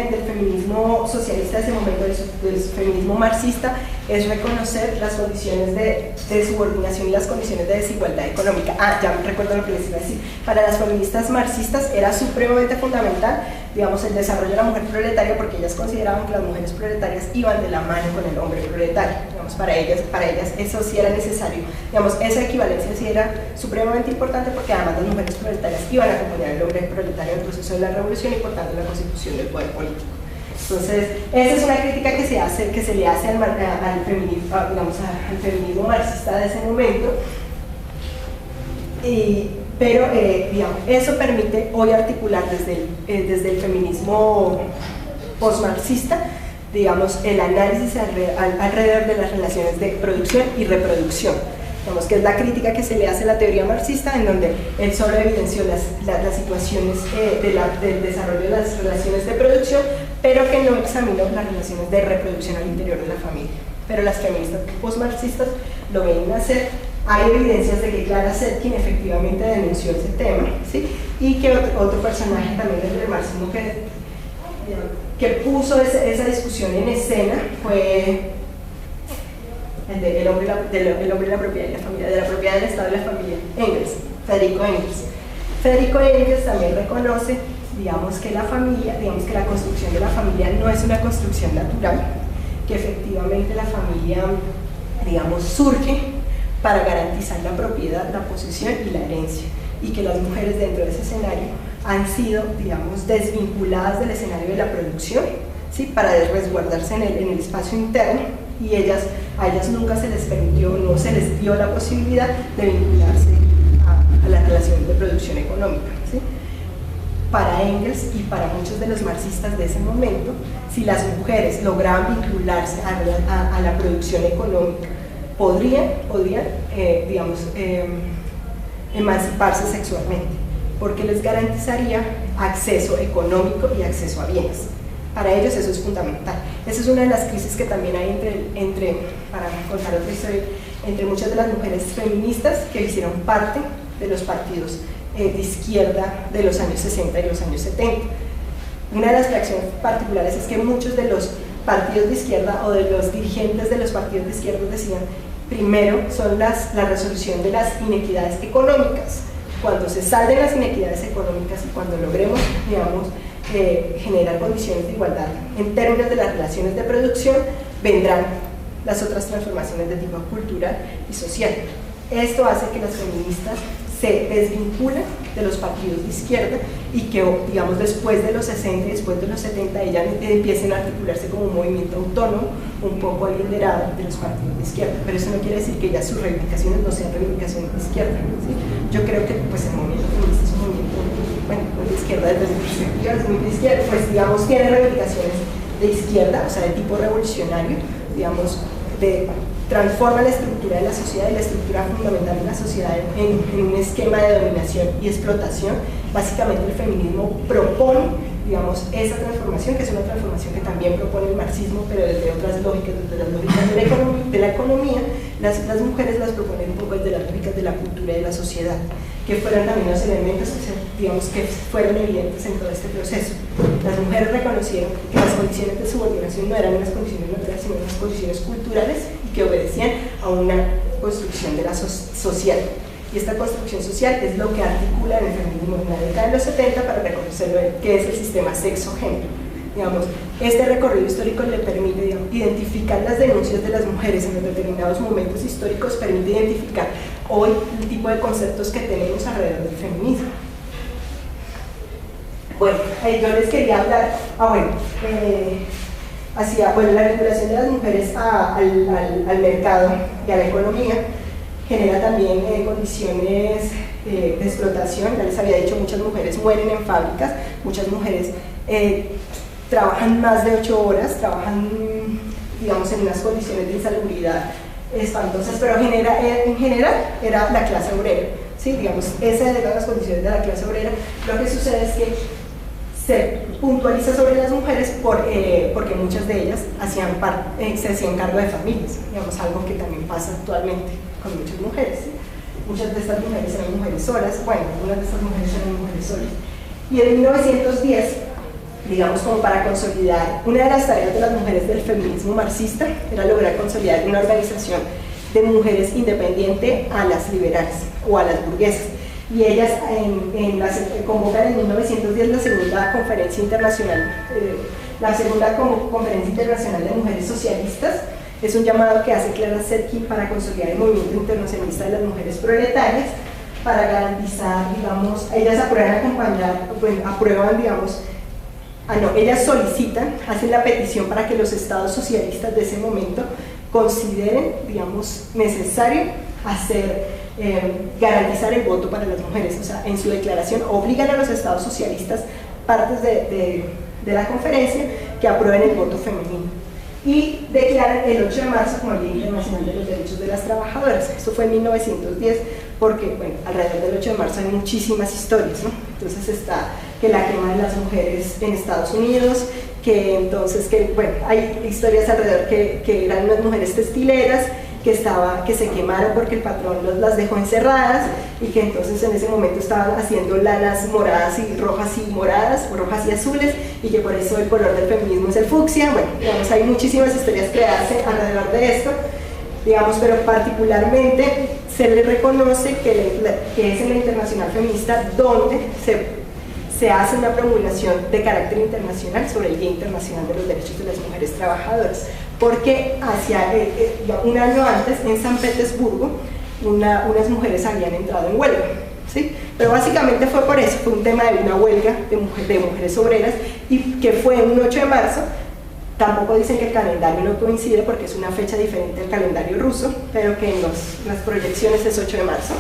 del feminismo socialista de ese momento, del feminismo marxista, es reconocer las condiciones de subordinación y las condiciones de desigualdad económica. Ya recuerdo lo que les iba a decir. Para las feministas marxistas era supremamente fundamental, digamos, el desarrollo de la mujer proletaria, porque ellas consideraban que las mujeres proletarias iban de la mano con el hombre proletario. Digamos, para ellas eso sí era necesario. Digamos, esa equivalencia sí era supremamente importante, porque además las mujeres proletarias iban a acompañar al hombre proletario en el proceso de la revolución y por tanto la constitución del poder político. Entonces, esa es una crítica que se le hace al feminismo marxista de ese momento, pero digamos, eso permite hoy articular desde el feminismo postmarxista, digamos, el análisis alrededor de las relaciones de producción y reproducción. Digamos que es la crítica que se le hace a la teoría marxista, en donde él solo evidenció las situaciones del desarrollo de las relaciones de producción, pero que no examinó las relaciones de reproducción al interior de la familia. Pero las feministas postmarxistas lo ven hacer. Hay evidencias de que Clara Zetkin efectivamente denunció ese tema, ¿sí? Y que otro personaje también del marxismo que puso esa discusión en escena fue el hombre y la propiedad de la familia, de la propiedad del Estado y la familia, Federico Engels. Federico Engels también reconoce, digamos, que la familia, digamos que la construcción de la familia no es una construcción natural, que efectivamente la familia, digamos, surge para garantizar la propiedad, la posesión y la herencia, y que las mujeres dentro de ese escenario han sido, digamos, desvinculadas del escenario de la producción, ¿sí? Para resguardarse en el espacio interno, y a ellas nunca se les permitió, no se les dio la posibilidad de vincularse a las relaciones de producción económica, ¿sí? Para Engels y para muchos de los marxistas de ese momento, si las mujeres lograban vincularse a la producción económica, podrían digamos, emanciparse sexualmente, porque les garantizaría acceso económico y acceso a bienes. Para ellos eso es fundamental. Esa es una de las crisis que también hay para contar otra historia, entre muchas de las mujeres feministas que hicieron parte de los partidos de izquierda de los años 60 y los años 70. Una de las reacciones particulares es que muchos de los partidos de izquierda o de los dirigentes de los partidos de izquierda decían, primero son la resolución de las inequidades económicas. Cuando se salden las inequidades económicas y cuando logremos, digamos, generar condiciones de igualdad en términos de las relaciones de producción, vendrán las otras transformaciones de tipo cultural y social. Esto hace que las feministas se desvinculen de los partidos de izquierda y que, digamos, después de los 60 y después de los 70 ellas empiecen a articularse como un movimiento autónomo, un poco liderado de los partidos de izquierda. Pero eso no quiere decir que ya sus reivindicaciones no sean reivindicaciones de izquierda, ¿sí? Yo creo que pues, el movimiento feminista es un movimiento, bueno, de izquierda desde mi perspectiva, es muy de izquierda, pues digamos tiene reivindicaciones de izquierda, o sea, de tipo revolucionario, digamos, transforma la estructura de la sociedad y la estructura fundamental de la sociedad en un esquema de dominación y explotación. Básicamente el feminismo propone, digamos, esa transformación, que es una transformación que también propone el marxismo, pero desde otras lógicas, desde las lógicas de la economía. Las mujeres las proponen un poco desde las lógicas de la cultura y de la sociedad, que fueron también los elementos que fueron evidentes en todo este proceso. Las mujeres reconocieron que las condiciones de subordinación no eran unas condiciones naturales, sino unas condiciones culturales y que obedecían a una construcción de la social. Y esta construcción social es lo que articula en el feminismo en la década de los 70 para reconocer qué es el sistema sexo-género. Digamos, este recorrido histórico le permite, digamos, identificar las denuncias de las mujeres en los determinados momentos históricos, permite identificar hoy el tipo de conceptos que tenemos alrededor del feminismo. Bueno, yo les quería hablar, la vinculación de las mujeres al mercado y a la economía genera también condiciones de explotación. Ya les había dicho, muchas mujeres mueren en fábricas, muchas mujeres trabajan más de 8 horas, trabajan, digamos, en unas condiciones de insalubridad espantosas, pero en general era la clase obrera, ¿sí? Digamos, esas eran las condiciones de la clase obrera. Lo que sucede es que se puntualiza sobre las mujeres porque muchas de ellas se hacían cargo de familias, digamos, algo que también pasa actualmente con muchas mujeres, ¿sí? Muchas de estas mujeres eran mujeres solas, bueno, algunas de estas mujeres eran mujeres solas. Y en 1910, digamos, como para consolidar, una de las tareas de las mujeres del feminismo marxista era lograr consolidar una organización de mujeres independiente a las liberales o a las burguesas. Y ellas convocan en 1910 la segunda conferencia internacional, conferencia internacional de mujeres socialistas. Es un llamado que hace Clara Zetkin para consolidar el movimiento internacionalista de las mujeres proletarias, para garantizar, digamos, ellas ellas solicitan, hacen la petición para que los estados socialistas de ese momento consideren, digamos, necesario garantizar el voto para las mujeres. O sea, en su declaración obligan a los estados socialistas, partes de la conferencia, que aprueben el voto femenino. Y declaran el 8 de marzo como el Día Internacional de los Derechos de las Trabajadoras. Esto fue en 1910, porque, bueno, alrededor del 8 de marzo hay muchísimas historias, ¿no? Entonces está que la quema de las mujeres en Estados Unidos, hay historias alrededor que eran unas mujeres textileras que se quemaron porque el patrón las dejó encerradas, y que entonces en ese momento estaban haciendo lanas moradas y rojas y moradas, o rojas y azules, y que por eso el color del feminismo es el fucsia. Bueno, digamos, hay muchísimas historias creadas alrededor de esto, digamos, pero particularmente se le reconoce que es en la Internacional Feminista donde se hace una promulgación de carácter internacional sobre el Día Internacional de los Derechos de las Mujeres Trabajadoras, porque un año antes en San Petersburgo unas mujeres habían entrado en huelga, ¿sí? Pero básicamente fue por eso, fue un tema de una huelga de mujeres obreras, y que fue un 8 de marzo. Tampoco dicen que el calendario no coincide porque es una fecha diferente al calendario ruso, pero que en las proyecciones es 8 de marzo.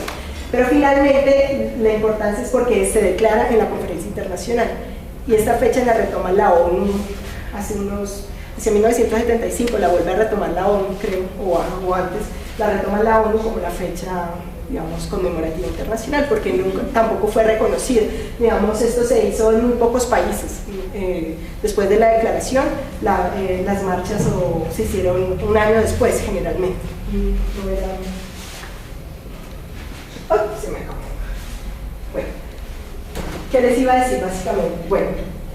Pero finalmente la importancia es porque se declara en la conferencia internacional, y esta fecha la retoma la ONU hacia 1975, la vuelve a retomar la ONU, creo, o antes, la retoma la ONU como la fecha, digamos, conmemorativa internacional, porque tampoco fue reconocida. Digamos, esto se hizo en muy pocos países. Después de la declaración, las marchas se hicieron un año después, generalmente. Se me acabó. Bueno, ¿qué les iba a decir básicamente? Bueno,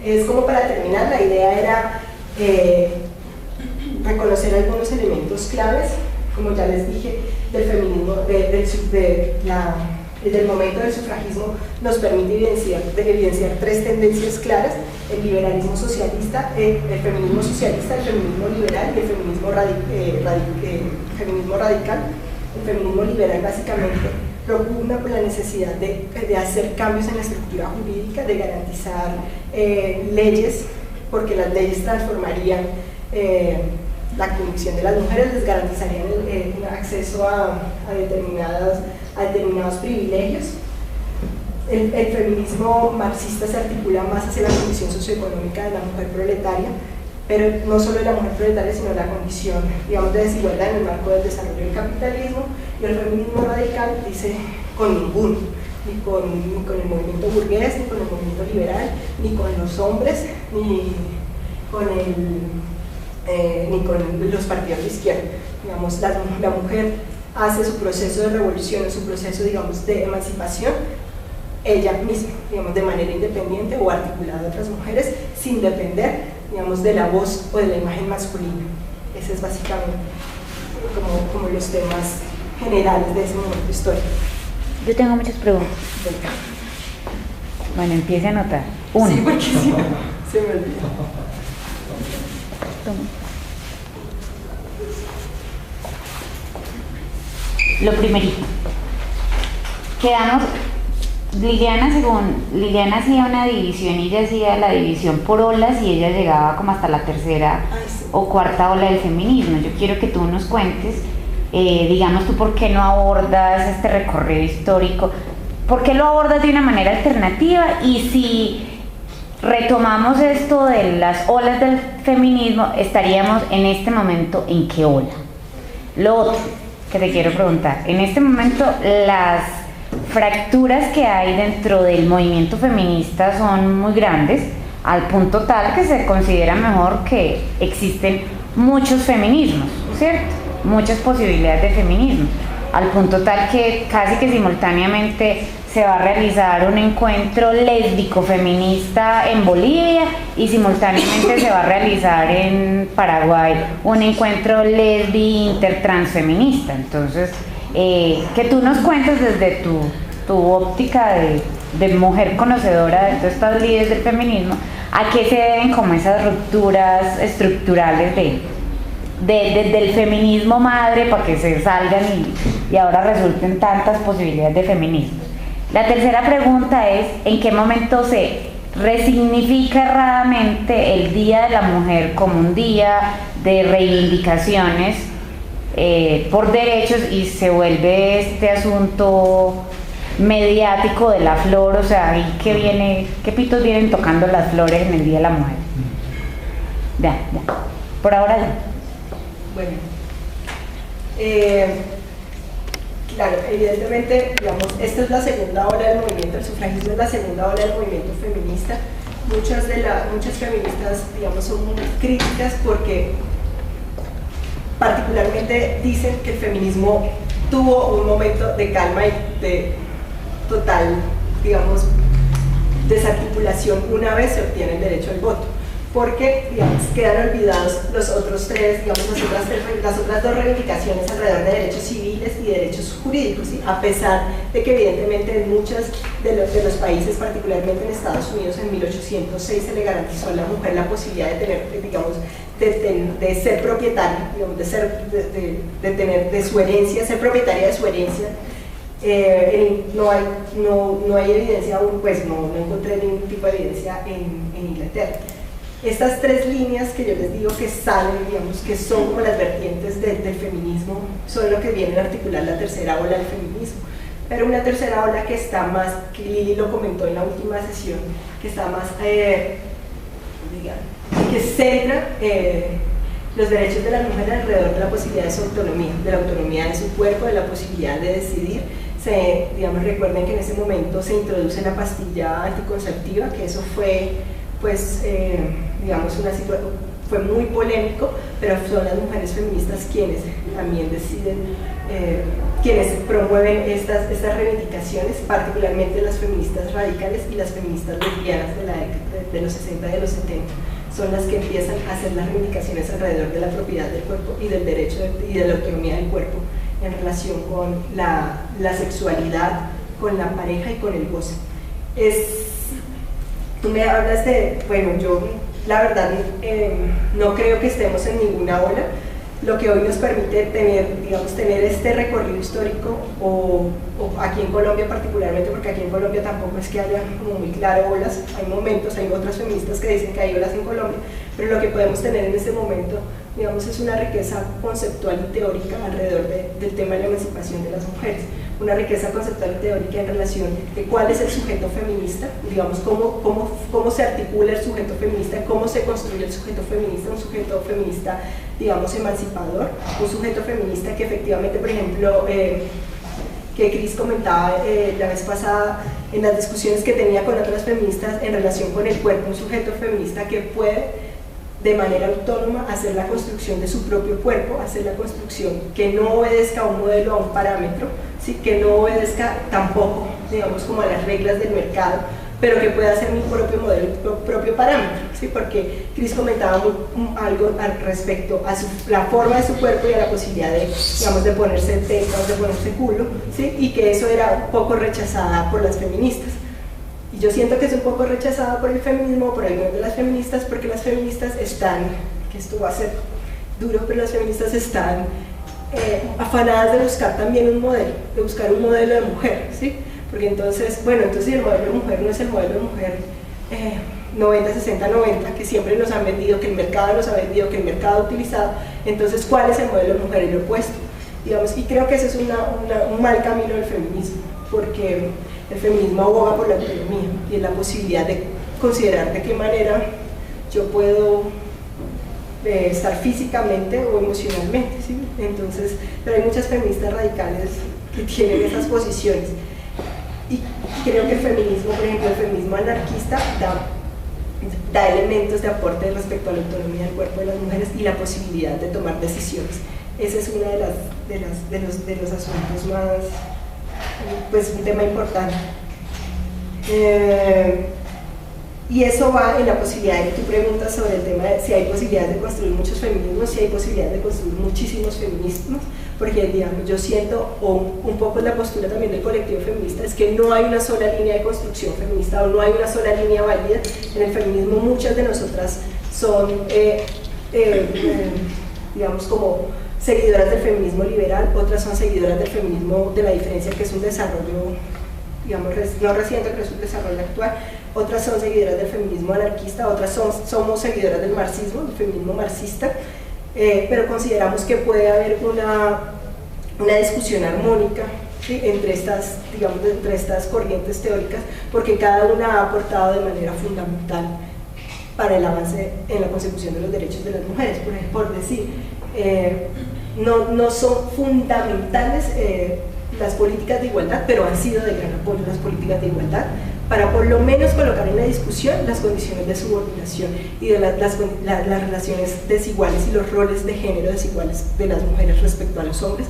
es como para terminar, la idea era reconocer algunos elementos claves, como ya les dije, del feminismo, del momento del sufragismo nos permite evidenciar 3 tendencias claras: el liberalismo socialista, el feminismo socialista, el feminismo liberal y el feminismo radical. El feminismo liberal básicamente propugna por la necesidad de hacer cambios en la estructura jurídica, de garantizar leyes, porque las leyes transformarían la condición de las mujeres, les garantizarían el acceso a determinados privilegios. El feminismo marxista se articula más hacia la condición socioeconómica de la mujer proletaria, pero no solo de la mujer proletaria, sino la condición, digamos, de desigualdad en el marco del desarrollo del capitalismo. Y el feminismo radical dice con ninguno, ni con el movimiento burgués, ni con el movimiento liberal, ni con los hombres, ni con los partidos de izquierda. Digamos, la mujer hace su proceso de revolución, su proceso, digamos, de emancipación ella misma, digamos, de manera independiente o articulada a otras mujeres, sin depender, digamos, de la voz o de la imagen masculina. Ese es básicamente como los temas generales de ese momento histórico. Yo tengo muchas preguntas. Bueno, empiece a anotar. 1. Sí, porque si no, se me olvida. toma. Lo primerito. Quedamos, Liliana hacía una división y ella hacía la división por olas y ella llegaba como hasta la tercera o cuarta ola del feminismo. Yo quiero que tú nos cuentes, digamos tú por qué no abordas este recorrido histórico, por qué lo abordas de una manera alternativa y si retomamos esto de las olas del feminismo, estaríamos en este momento en qué ola. Lo otro que te quiero preguntar, en este momento las fracturas que hay dentro del movimiento feminista son muy grandes, al punto tal que se considera mejor que existen muchos feminismos, ¿cierto? Muchas posibilidades de feminismo, al punto tal que casi que simultáneamente se va a realizar un encuentro lésbico feminista en Bolivia y simultáneamente se va a realizar en Paraguay un encuentro lesbi intertransfeminista. Entonces, que tú nos cuentes desde tu óptica de mujer conocedora de todas estas líderes del feminismo, a qué se deben como esas rupturas estructurales del feminismo madre para que se salgan y ahora resulten tantas posibilidades de feminismo. La tercera pregunta es, ¿en qué momento se resignifica erradamente el Día de la Mujer como un día de reivindicaciones por derechos y se vuelve este asunto mediático de la flor? O sea, ¿y qué pitos vienen tocando las flores en el Día de la Mujer? Ya. Por ahora ya. Bueno. Claro, evidentemente, digamos, esta es la segunda ola del movimiento, el sufragismo es la segunda ola del movimiento feminista. Muchas feministas, digamos, son muy críticas porque particularmente dicen que el feminismo tuvo un momento de calma y de total, digamos, desarticulación una vez se obtiene el derecho al voto, porque, digamos, quedan olvidados los otros tres, digamos, las otras dos reivindicaciones alrededor de derechos civiles y derechos jurídicos, ¿sí? A pesar de que evidentemente en muchos de los países, particularmente en Estados Unidos, en 1806 se le garantizó a la mujer la posibilidad de tener, digamos, de ser propietaria, digamos, de su herencia, ser propietaria de su herencia. No hay evidencia aún, pues no encontré ningún tipo de evidencia en Inglaterra. Estas tres líneas que yo les digo que salen, digamos, que son como las vertientes del feminismo, son lo que viene a articular la tercera ola del feminismo. Pero una tercera ola que está más, que Lili lo comentó en la última sesión, que está más, que centra los derechos de la mujer alrededor de la posibilidad de su autonomía, de la autonomía de su cuerpo, de la posibilidad de decidir. Digamos, recuerden que en ese momento se introduce la pastilla anticonceptiva, que eso fue, pues, digamos, fue muy polémico, pero son las mujeres feministas quienes también deciden, quienes promueven estas reivindicaciones, particularmente las feministas radicales y las feministas lesbianas de los 60 y de los 70. Son las que empiezan a hacer las reivindicaciones alrededor de la propiedad del cuerpo y del derecho y de la autonomía del cuerpo en relación con la sexualidad, con la pareja y con el goce. Tú me hablas de, bueno, yo la verdad no creo que estemos en ninguna ola. Lo que hoy nos permite tener este recorrido histórico, o aquí en Colombia particularmente, porque aquí en Colombia tampoco es que haya como muy claro olas, hay momentos, hay otras feministas que dicen que hay olas en Colombia, pero lo que podemos tener en este momento, digamos, es una riqueza conceptual y teórica alrededor del tema de la emancipación de las mujeres, una riqueza conceptual y teórica en relación de cuál es el sujeto feminista, digamos, cómo se articula el sujeto feminista, cómo se construye el sujeto feminista, un sujeto feminista, digamos, emancipador, un sujeto feminista que efectivamente, por ejemplo, que Cris comentaba la vez pasada en las discusiones que tenía con otras feministas en relación con el cuerpo, un sujeto feminista que puede de manera autónoma hacer la construcción de su propio cuerpo, hacer la construcción que no obedezca a un modelo, a un parámetro, ¿sí? Que no obedezca tampoco, digamos, como a las reglas del mercado, pero que pueda ser mi propio modelo, mi propio parámetro, ¿sí? Porque Cris comentaba algo al respecto a la forma de su cuerpo y a la posibilidad de, digamos, de ponerse tetas, de ponerse culo, ¿sí? Y que eso era un poco rechazada por las feministas. Y yo siento que es un poco rechazada por el feminismo, por algunas de las feministas, porque las feministas están que esto va a ser duro, pero las feministas están afanadas de buscar también un modelo, de buscar un modelo de mujer, ¿sí? Porque entonces, bueno, entonces el modelo de mujer no es el modelo de mujer 90, 60, 90, que siempre nos han vendido, que el mercado nos ha vendido, que el mercado ha utilizado. Entonces, ¿cuál es el modelo de mujer? El opuesto, digamos, y creo que ese es un mal camino del feminismo, porque el feminismo aboga por la autonomía y en la posibilidad de considerar de qué manera yo puedo estar físicamente o emocionalmente, ¿sí? Entonces, pero hay muchas feministas radicales que tienen esas posiciones, y creo que el feminismo, por ejemplo, el feminismo anarquista da elementos de aporte respecto a la autonomía del cuerpo de las mujeres y la posibilidad de tomar decisiones. Ese es uno de los asuntos más, pues un tema importante. Y eso va en la posibilidad de que tú preguntas sobre el tema de si hay posibilidades de construir muchos feminismos, si hay posibilidades de construir muchísimos feminismos, porque digamos, yo siento, o un poco la postura también del colectivo feminista, es que no hay una sola línea de construcción feminista o no hay una sola línea válida. En el feminismo muchas de nosotras son, digamos, como seguidoras del feminismo liberal, otras son seguidoras del feminismo de la diferencia, que es un desarrollo, digamos, no reciente, pero es un desarrollo actual. Otras son seguidoras del feminismo anarquista, otras somos seguidoras del marxismo, del feminismo marxista, pero consideramos que puede haber una discusión armónica, ¿sí? entre estas corrientes teóricas, porque cada una ha aportado de manera fundamental para el avance en la consecución de los derechos de las mujeres. Por decir, no son fundamentales las políticas de igualdad, pero han sido de gran apoyo las políticas de igualdad, para por lo menos colocar en la discusión las condiciones de subordinación y de las relaciones desiguales y los roles de género desiguales de las mujeres respecto a los hombres,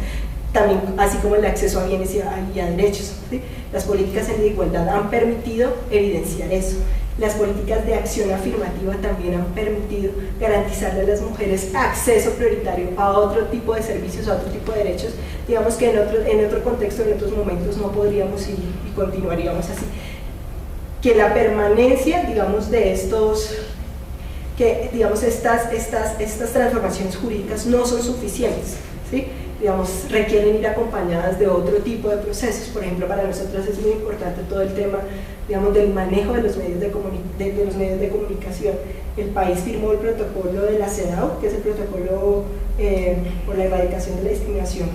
también, así como el acceso a bienes y a derechos, ¿sí? Las políticas en igualdad han permitido evidenciar eso. Las políticas de acción afirmativa también han permitido garantizarle a las mujeres acceso prioritario a otro tipo de servicios, a otro tipo de derechos, digamos que en otro contexto, en otros momentos no podríamos y continuaríamos así. Que la permanencia, digamos, de estos, que digamos estas transformaciones jurídicas no son suficientes, ¿sí? Digamos, requieren ir acompañadas de otro tipo de procesos. Por ejemplo, para nosotros es muy importante todo el tema, digamos, del manejo de los medios de comunicación. El país firmó el protocolo de la CEDAW, que es el protocolo por la erradicación de la discriminación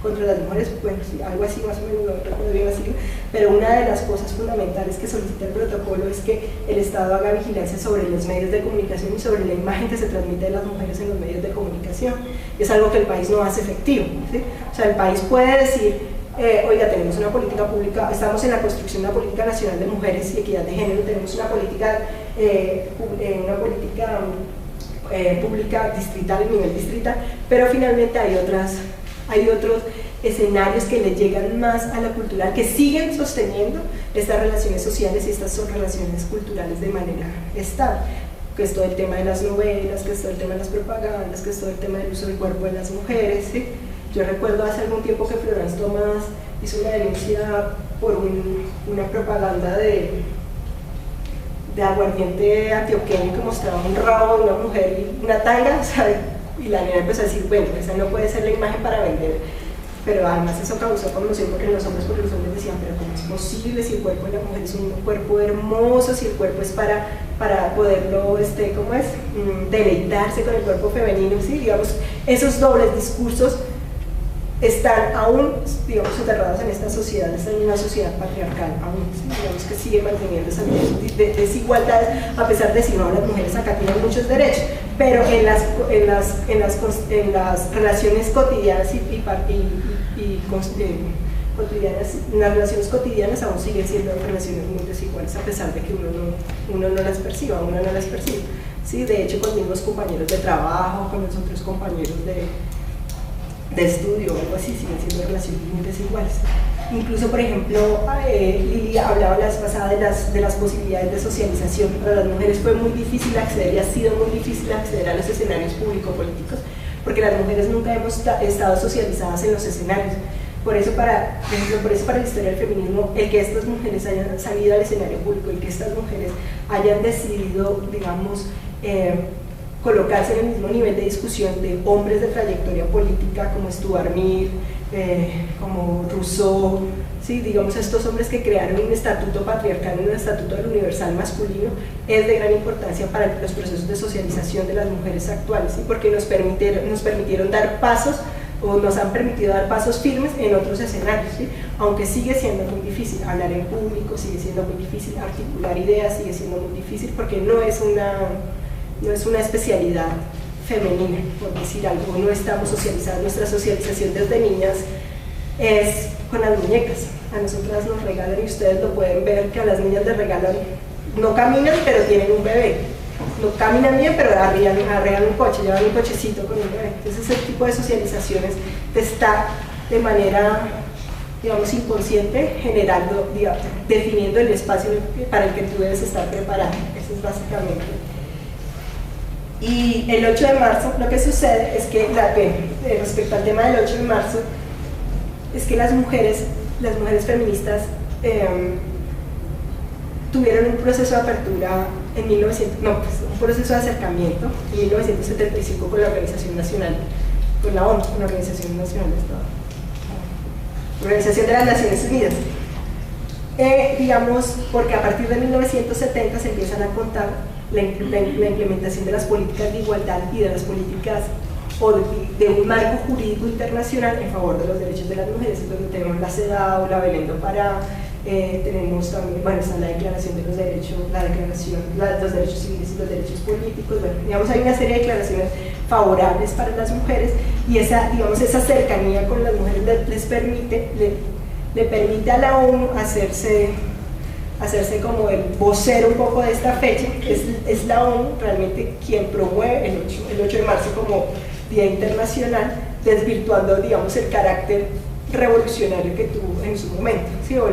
contra las mujeres, bueno, sí, algo así más o menos, no recuerdo bien así, pero una de las cosas fundamentales que solicita el protocolo es que el Estado haga vigilancia sobre los medios de comunicación y sobre la imagen que se transmite de las mujeres en los medios de comunicación. Es algo que el país no hace efectivo, ¿sí? O sea, el país puede decir, oiga, tenemos una política pública, estamos en la construcción de una política nacional de mujeres y equidad de género, tenemos una política pública distrital, a nivel distrital, pero finalmente hay otros escenarios que le llegan más a la cultural, que siguen sosteniendo estas relaciones sociales y estas son relaciones culturales de manera estable, que es todo el tema de las novelas, que es todo el tema de las propagandas, que es todo el tema del uso del cuerpo de las mujeres, ¿sí? Yo recuerdo hace algún tiempo que Florence Tomás hizo una denuncia por una propaganda de aguardiente antioqueño que mostraba un rabo de una mujer y una tanga, ¿sabes? Y la niña empezó a decir, bueno, esa no puede ser la imagen para vender, pero además eso causó conmoción porque los hombres decían, pero ¿cómo es posible si el cuerpo de la mujer es un cuerpo hermoso, si el cuerpo es para poderlo, ¿cómo es? Deleitarse con el cuerpo femenino, ¿sí? Digamos, esos dobles discursos están aún, digamos, soterrados en esta sociedad, en una sociedad patriarcal, aún, ¿sí? Digamos que sigue manteniendo esas desigualdades, a pesar de decir, no, las mujeres acá tienen muchos derechos, pero en las relaciones cotidianas en las relaciones cotidianas aún siguen siendo relaciones muy desiguales, a pesar de que uno no las perciba, ¿sí? De hecho, con mismos compañeros de trabajo, con los otros compañeros de estudio o algo así, siguen siendo relaciones muy desiguales. Incluso, por ejemplo, Lili hablaba la vez pasada de las posibilidades de socialización. Para las mujeres fue muy difícil acceder y ha sido muy difícil acceder a los escenarios público-políticos, porque las mujeres nunca hemos estado socializadas en los escenarios. Por eso para la historia del feminismo, el que estas mujeres hayan salido al escenario público, el que estas mujeres hayan decidido, digamos, colocarse en el mismo nivel de discusión de hombres de trayectoria política como Stuart Mill, como Rousseau, ¿sí? Digamos estos hombres que crearon un estatuto patriarcal, un estatuto del universal masculino, es de gran importancia para los procesos de socialización de las mujeres actuales, ¿sí? Porque nos permitieron dar pasos, o nos han permitido dar pasos firmes en otros escenarios, ¿sí? Aunque sigue siendo muy difícil hablar en público, sigue siendo muy difícil articular ideas, sigue siendo muy difícil porque no es una especialidad femenina, por decir algo. No estamos socializadas, nuestra socialización desde niñas es con las muñecas. A nosotras nos regalan, y ustedes lo pueden ver, que a las niñas les regalan, no caminan pero tienen un bebé, no caminan bien pero arreglan un coche, llevan un cochecito con un bebé. Entonces ese tipo de socializaciones está de manera, digamos, inconsciente, generando, digamos, definiendo el espacio para el que tú debes estar preparado. Eso es básicamente. Y el 8 de marzo lo que sucede es que, respecto al tema del 8 de marzo, es que las mujeres feministas tuvieron un proceso de apertura en un proceso de acercamiento en 1975 con la Organización Nacional, con la ONU, con la Organización Nacional de Estado, Organización de las Naciones Unidas. Digamos, porque a partir de 1970 se empiezan a contar la implementación de las políticas de igualdad y de las políticas o de un marco jurídico internacional en favor de los derechos de las mujeres, donde tenemos la CEDAW, la Belén do Pará, tenemos también, bueno, está la Declaración de los Derechos, los derechos civiles y los derechos políticos. Bueno, digamos, hay una serie de declaraciones favorables para las mujeres, y esa cercanía con las mujeres le permite a la ONU hacerse como el vocero un poco de esta fecha. Es la ONU realmente quien promueve el 8 de marzo como Día Internacional, desvirtuando, digamos, el carácter revolucionario que tuvo en su momento, ¿sí? O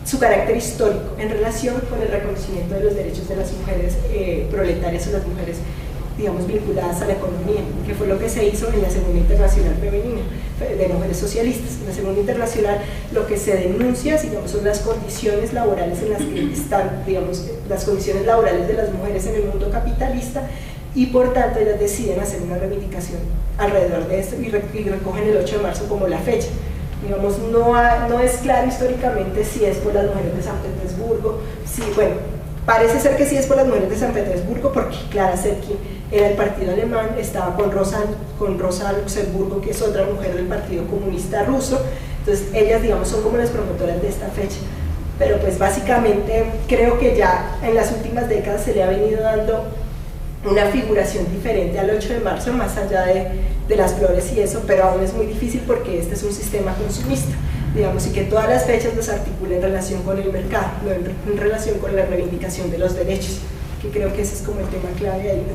su carácter histórico en relación con el reconocimiento de los derechos de las mujeres proletarias o las mujeres, digamos, vinculadas a la economía, que fue lo que se hizo en la Segunda Internacional Femenina de Mujeres Socialistas. En la Segunda Internacional lo que se denuncia, digamos, son las condiciones laborales en las que están, digamos, las condiciones laborales de las mujeres en el mundo capitalista, y por tanto ellas deciden hacer una reivindicación alrededor de esto y recogen el 8 de marzo como la fecha. Digamos, no es claro históricamente si es por las mujeres de San Petersburgo, bueno, parece ser que sí es por las mujeres de San Petersburgo, porque Clara Zetkin era el partido alemán, estaba con Rosa Luxemburgo, que es otra mujer del Partido Comunista Ruso. Entonces ellas, digamos, son como las promotoras de esta fecha. Pero pues básicamente creo que ya en las últimas décadas se le ha venido dando una figuración diferente al 8 de marzo, más allá de las flores y eso, pero aún es muy difícil porque este es un sistema consumista, digamos, y que todas las fechas las articula en relación con el mercado, no en relación con la reivindicación de los derechos, que creo que ese es como el tema clave ahí, ¿no?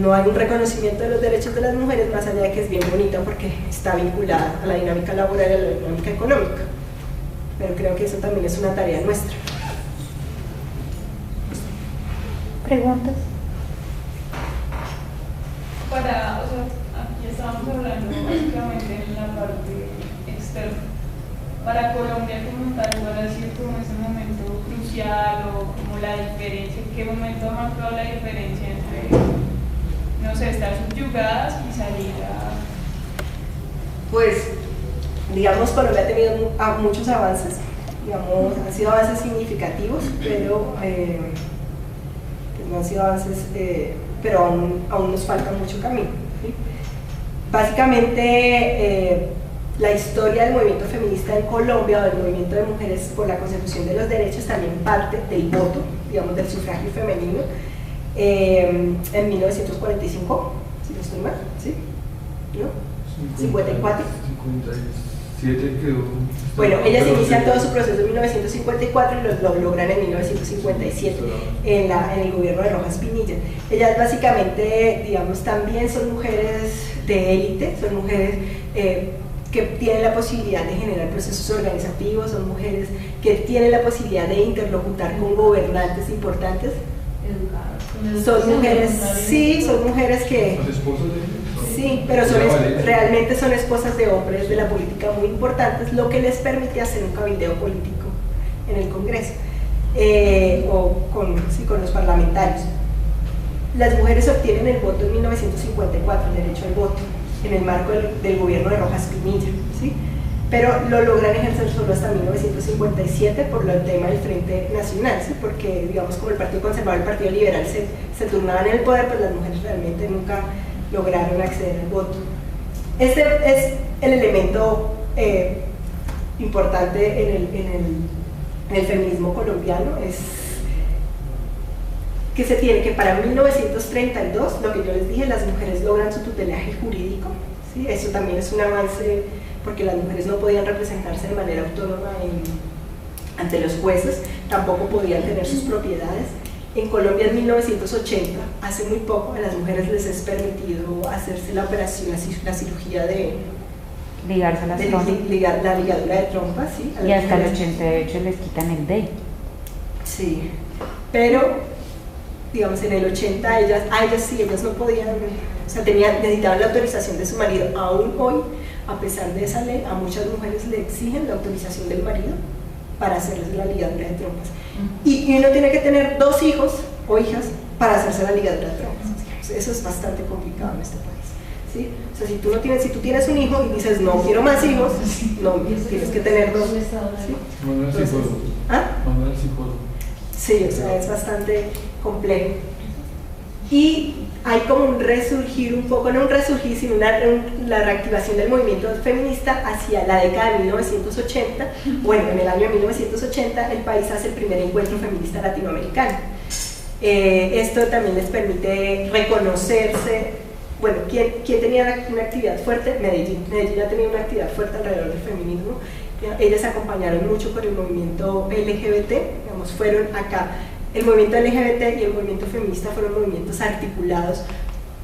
No hay un reconocimiento de los derechos de las mujeres, más allá de que es bien bonita porque está vinculada a la dinámica laboral y a la dinámica económica, pero creo que eso también es una tarea nuestra. ¿Preguntas? Aquí estábamos hablando básicamente en la parte externa. Para Colombia como tal, ¿cuál ha sido como ese momento crucial o como la diferencia? ¿En qué momento ha marcado la diferencia entre, no sé, estar subyugadas y salir a...? Pues, digamos, Colombia ha tenido muchos avances, digamos, han sido avances significativos, pero no han sido avances, pero aún nos falta mucho camino, ¿sí? Básicamente, la historia del movimiento feminista en Colombia, o del movimiento de mujeres por la consecución de los derechos, también parte del voto, digamos, del sufragio femenino, en 1945, si no estoy mal, ¿sí? ¿No? 54. 57 quedó. Bueno, ellas inician todo su proceso en 1954 y lo logran en 1957 en el gobierno de Rojas Pinilla. Ellas básicamente, digamos, también son mujeres de élite, son mujeres que tienen la posibilidad de generar procesos organizativos, son mujeres que tienen la posibilidad de interlocutar con gobernantes importantes. Son mujeres, sí, son mujeres que... ¿Son esposos de ellos? Sí, pero realmente son esposas de hombres de la política muy importantes, lo que les permite hacer un cabildeo político en el Congreso, o con los parlamentarios. Las mujeres obtienen el voto en 1954, el derecho al voto, en el marco del gobierno de Rojas Pinilla, ¿sí? Pero lo logran ejercer solo hasta 1957 por el tema del Frente Nacional, ¿sí? Porque digamos como el Partido Conservador y el Partido Liberal se turnaban en el poder, pues las mujeres realmente nunca lograron acceder al voto. Este es el elemento importante en el feminismo colombiano, es que se tiene que para 1932, lo que yo les dije, las mujeres logran su tutelaje jurídico, ¿sí? Eso también es un avance porque las mujeres no podían representarse de manera autónoma ante los jueces, tampoco podían tener sus propiedades. En Colombia en 1980, hace muy poco, a las mujeres les es permitido hacerse la operación, la cirugía de ligarse las trompas. La ligadura de trompas, ¿sí? Y hasta el 88 les quitan el DEI. Sí, pero digamos en el 80 a ellas sí, ellas no podían, o sea, necesitaban la autorización de su marido. Aún hoy, a pesar de esa ley, a muchas mujeres le exigen la autorización del marido para hacerles la ligadura de trompas. Y uno tiene que tener 2 hijos o hijas para hacerse la ligadura de trompas. Eso es bastante complicado en este país, ¿sí? O sea, si tú tienes un hijo y dices no quiero más hijos, no, tienes que tener 2. ¿Sí? Manuel psicólogo. ¿Ah? Manuel psicólogo. Sí, o sea, es bastante complejo. Y hay como un resurgir, un poco, no un resurgir, sino la reactivación del movimiento feminista hacia la década de 1980. Bueno, en el año 1980 el país hace el primer encuentro feminista latinoamericano. Esto también les permite reconocerse. Bueno, ¿quién tenía una actividad fuerte? Medellín. Medellín ha tenido una actividad fuerte alrededor del feminismo. Ellas acompañaron mucho con el movimiento LGBT, digamos, fueron acá. El movimiento LGBT y el movimiento feminista fueron movimientos articulados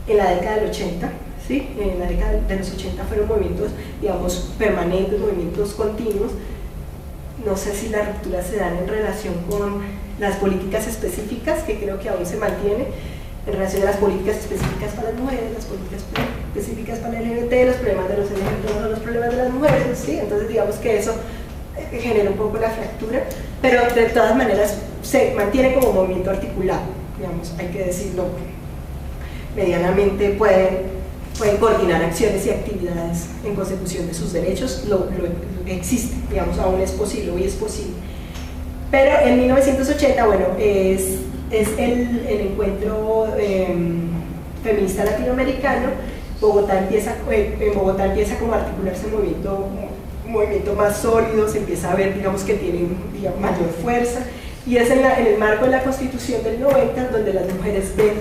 en la década del 80, ¿sí? En la década de los 80 fueron movimientos, digamos, permanentes, movimientos continuos. No sé si las rupturas se dan en relación con las políticas específicas, que creo que aún se mantiene, en relación a las políticas específicas para las mujeres, las políticas específicas para el LGBT, los problemas de los LGBT, los problemas de las mujeres, ¿sí? Entonces digamos que eso genera un poco la fractura, pero de todas maneras se mantiene como movimiento articulado, digamos, hay que decirlo, medianamente pueden coordinar acciones y actividades en consecución de sus derechos, existe, digamos, aún es posible, hoy es posible. Pero en 1980, bueno, es el encuentro feminista latinoamericano. En Bogotá empieza como a articularse un movimiento más sólido, se empieza a ver, digamos, que tiene mayor fuerza, y es en el marco de la Constitución del 90 donde las mujeres ven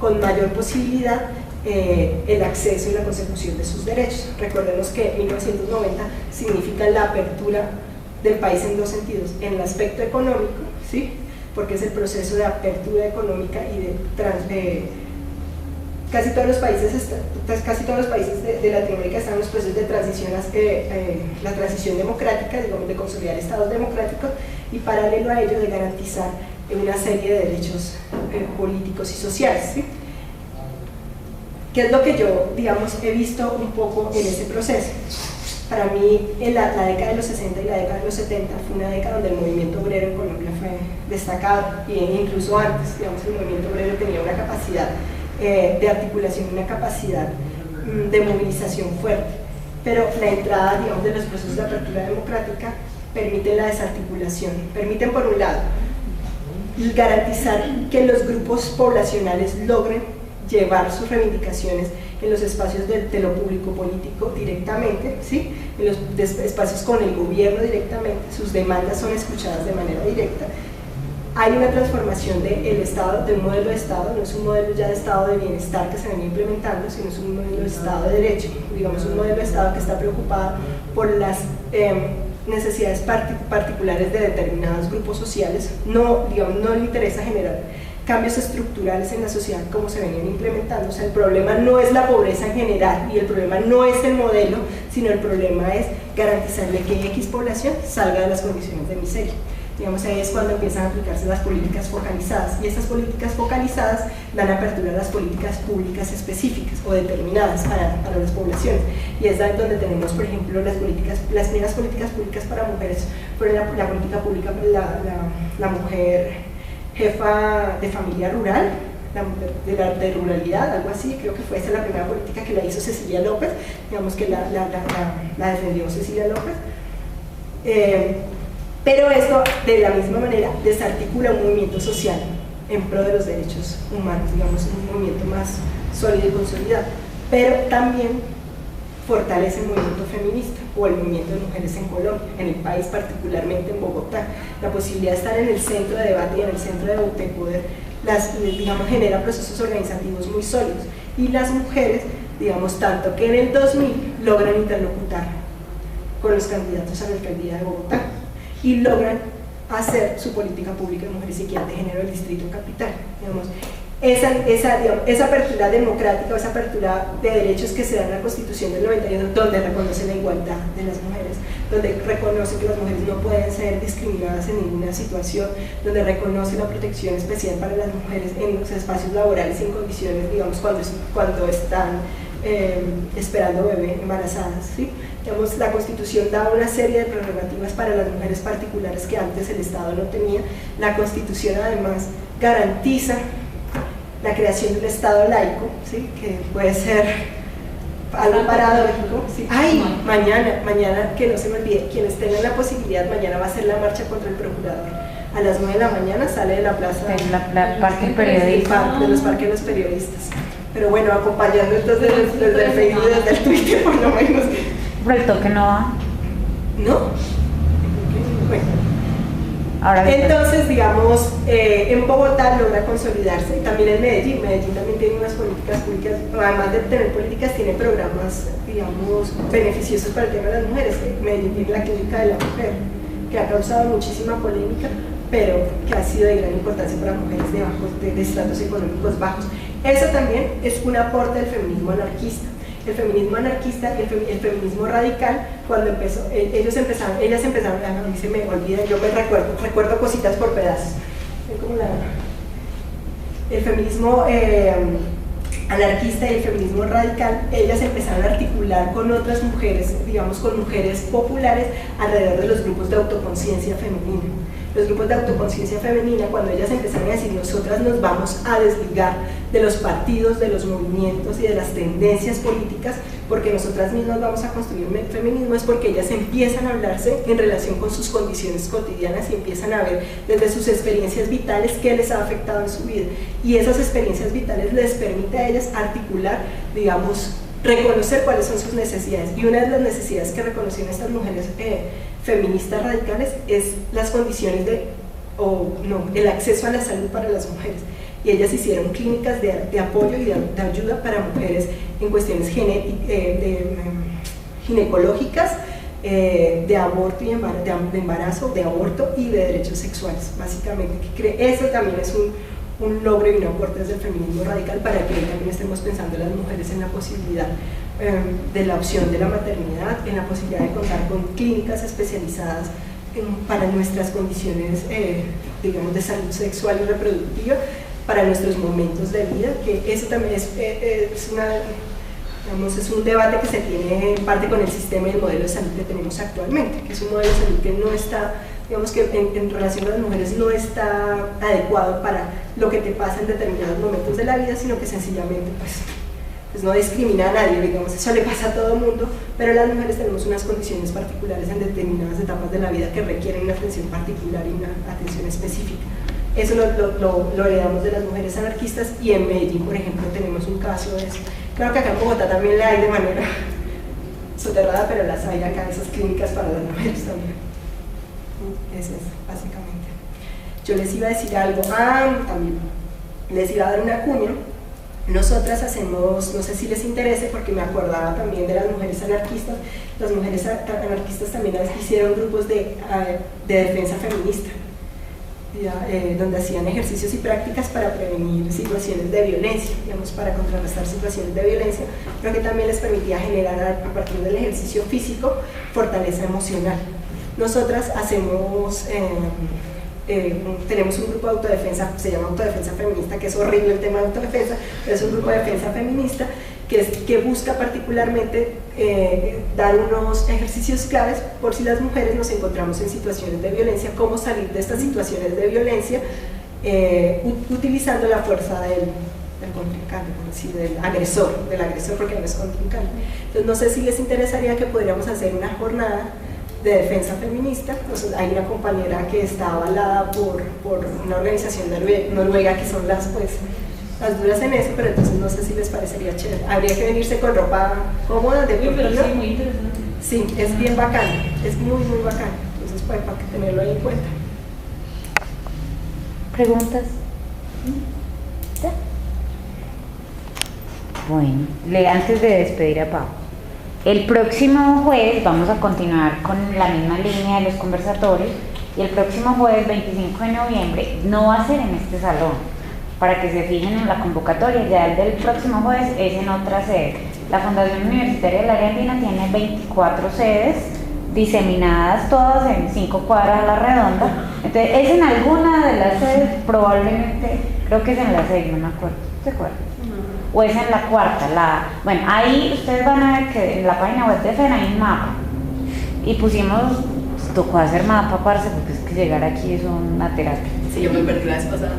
con mayor posibilidad el acceso y la consecución de sus derechos. Recordemos que 1990 significa la apertura del país en 2 sentidos, en el aspecto económico, ¿sí? Porque es el proceso de apertura económica y casi todos los países de Latinoamérica están en los procesos de transición, la transición democrática, digamos, de consolidar estados democráticos, y paralelo a ello de garantizar una serie de derechos políticos y sociales, ¿sí? ¿Qué es lo que yo, digamos, he visto un poco en ese proceso? Para mí, en la década de los 60 y la década de los 70 fue una década donde el movimiento obrero en Colombia fue destacado, y incluso antes, digamos, el movimiento obrero tenía una capacidad de articulación, una capacidad de movilización fuerte, pero la entrada, digamos, de los procesos de apertura democrática permiten la desarticulación, permiten por un lado garantizar que los grupos poblacionales logren llevar sus reivindicaciones en los espacios de lo público político directamente, ¿sí? En los espacios con el gobierno directamente, sus demandas son escuchadas de manera directa. Hay una transformación del Estado, del modelo de Estado, no es un modelo ya de Estado de bienestar que se venía implementando, sino es un modelo de Estado de derecho, digamos un modelo de Estado que está preocupado por las necesidades particulares de determinados grupos sociales. No le interesa generar cambios estructurales en la sociedad como se venían implementando. O sea, el problema no es la pobreza en general y el problema no es el modelo, sino el problema es garantizarle que X población salga de las condiciones de miseria. Digamos, ahí es cuando empiezan a aplicarse las políticas focalizadas, y estas políticas focalizadas dan apertura a las políticas públicas específicas o determinadas para las poblaciones, y es ahí donde tenemos, por ejemplo, las primeras políticas públicas para mujeres fueron la política pública para la mujer jefa de familia rural, de ruralidad, algo así, creo que fue esa la primera política que la hizo Cecilia López, digamos que la defendió Cecilia López. Pero esto, de la misma manera, desarticula un movimiento social en pro de los derechos humanos, digamos, un movimiento más sólido y consolidado, pero también fortalece el movimiento feminista o el movimiento de mujeres en Colombia, en el país, particularmente en Bogotá. La posibilidad de estar en el centro de debate y en el centro de poder, digamos, genera procesos organizativos muy sólidos. Y las mujeres, digamos, tanto que en el 2000 logran interlocutar con los candidatos a la alcaldía de Bogotá y logran hacer su política pública de mujeres y equidad de género en el distrito capital, digamos. Esa apertura democrática, esa apertura de derechos que se da en la Constitución del 91, donde reconoce la igualdad de las mujeres, donde reconoce que las mujeres no pueden ser discriminadas en ninguna situación, donde reconoce la protección especial para las mujeres en los espacios laborales y en condiciones, digamos, cuando están esperando bebé, embarazadas, ¿sí? Digamos, la Constitución da una serie de prerrogativas para las mujeres particulares que antes el Estado no tenía. La Constitución además garantiza la creación de un Estado laico, ¿sí? Que puede ser algo paradójico, ¿sí? ¡Ay! Mañana, que no se me olvide, quienes tengan la posibilidad, mañana va a ser la marcha contra el procurador. A las 9 de la mañana sale de la plaza de los parques de los periodistas. Pero bueno, acompañando entonces desde el Facebook y desde el Twitter, por lo menos. ¿Pero el toque no va? ¿No? Bueno. Ahora entonces, digamos, en Bogotá logra consolidarse, y también en Medellín también tiene unas políticas públicas, además de tener políticas, tiene programas, digamos, beneficiosos para el tema de las mujeres. Medellín tiene la clínica de la mujer, que ha causado muchísima polémica, pero que ha sido de gran importancia para mujeres de estratos económicos bajos. Eso también es un aporte del feminismo anarquista. El feminismo anarquista y el feminismo radical, cuando empezó, ellas empezaron, a mí se me olvida, yo me recuerdo cositas por pedazos. El feminismo anarquista y el feminismo radical, ellas empezaron a articular con otras mujeres, digamos con mujeres populares, alrededor de los grupos de autoconciencia femenina. Los grupos de autoconciencia femenina, cuando ellas empezaron a decir nosotras nos vamos a desligar de los partidos, de los movimientos y de las tendencias políticas, porque nosotras mismas vamos a construir el feminismo, es porque ellas empiezan a hablarse en relación con sus condiciones cotidianas y empiezan a ver desde sus experiencias vitales qué les ha afectado en su vida, y esas experiencias vitales les permite a ellas articular, digamos, reconocer cuáles son sus necesidades. Y una de las necesidades que reconocieron estas mujeres feministas radicales es las condiciones el acceso a la salud para las mujeres, y ellas hicieron clínicas de apoyo y de ayuda para mujeres en cuestiones ginecológicas, de aborto y de embarazo, de aborto y de derechos sexuales, básicamente. Eso también es un logro y un aporte desde el feminismo radical, para que también estemos pensando en las mujeres en la posibilidad de la opción de la maternidad, en la posibilidad de contar con clínicas especializadas para nuestras condiciones, digamos, de salud sexual y reproductiva, para nuestros momentos de vida, que eso también es un debate que se tiene en parte con el sistema y el modelo de salud que tenemos actualmente, que es un modelo de salud que no está, digamos que en relación a las mujeres no está adecuado para lo que te pasa en determinados momentos de la vida, sino que sencillamente pues no discrimina a nadie, digamos, eso le pasa a todo el mundo, pero las mujeres tenemos unas condiciones particulares en determinadas etapas de la vida que requieren una atención particular y una atención específica. Eso lo heredamos de las mujeres anarquistas, y en Medellín, por ejemplo, tenemos un caso de eso. Claro que acá en Bogotá también la hay de manera soterrada, pero las hay acá, esas clínicas para las mujeres también. Eso es, básicamente. Yo les iba a decir algo, también les iba a dar una cuña. Nosotras hacemos, no sé si les interese, porque me acordaba también de las mujeres anarquistas. Las mujeres anarquistas también hicieron grupos de defensa feminista, donde hacían ejercicios y prácticas para prevenir situaciones de violencia, digamos, para contrarrestar situaciones de violencia, pero que también les permitía generar, a partir del ejercicio físico, fortaleza emocional. Nosotras hacemos, tenemos un grupo de autodefensa, se llama Autodefensa Feminista, que es horrible el tema de autodefensa, pero es un grupo de defensa feminista que busca particularmente dar unos ejercicios claves por si las mujeres nos encontramos en situaciones de violencia, cómo salir de estas situaciones de violencia utilizando la fuerza del contrincante, por decir, del agresor, porque no es contrincante. Entonces no sé si les interesaría que podríamos hacer una jornada de defensa feminista. Entonces, hay una compañera que está avalada por una organización noruega que son las duras en eso, pero entonces no sé si les parecería chévere. Habría que venirse con ropa cómoda, de pero sí, muy interesante. Sí, es bien bacán, es muy bacán. Entonces, pues, para tenerlo ahí en cuenta. ¿Preguntas? ¿Ya? Bueno, antes de despedir a Pau, el próximo jueves vamos a continuar con la misma línea de los conversatorios, y el próximo jueves 25 de noviembre no va a ser en este salón, para que se fijen en la convocatoria. Ya el del próximo jueves es en otra sede. La Fundación Universitaria del Área Andina tiene 24 sedes diseminadas todas en 5 cuadras a la redonda. Entonces es en alguna de las sedes, probablemente, creo que es en la 6, no me acuerdo, ¿te acuerdas? O es en la cuarta. Bueno, ahí ustedes van a ver que en la página web de FEN hay un mapa, y pusimos, tocó hacer mapa, parce, porque es que llegar aquí es una terapia. Sí, yo me perdí la vez pasada.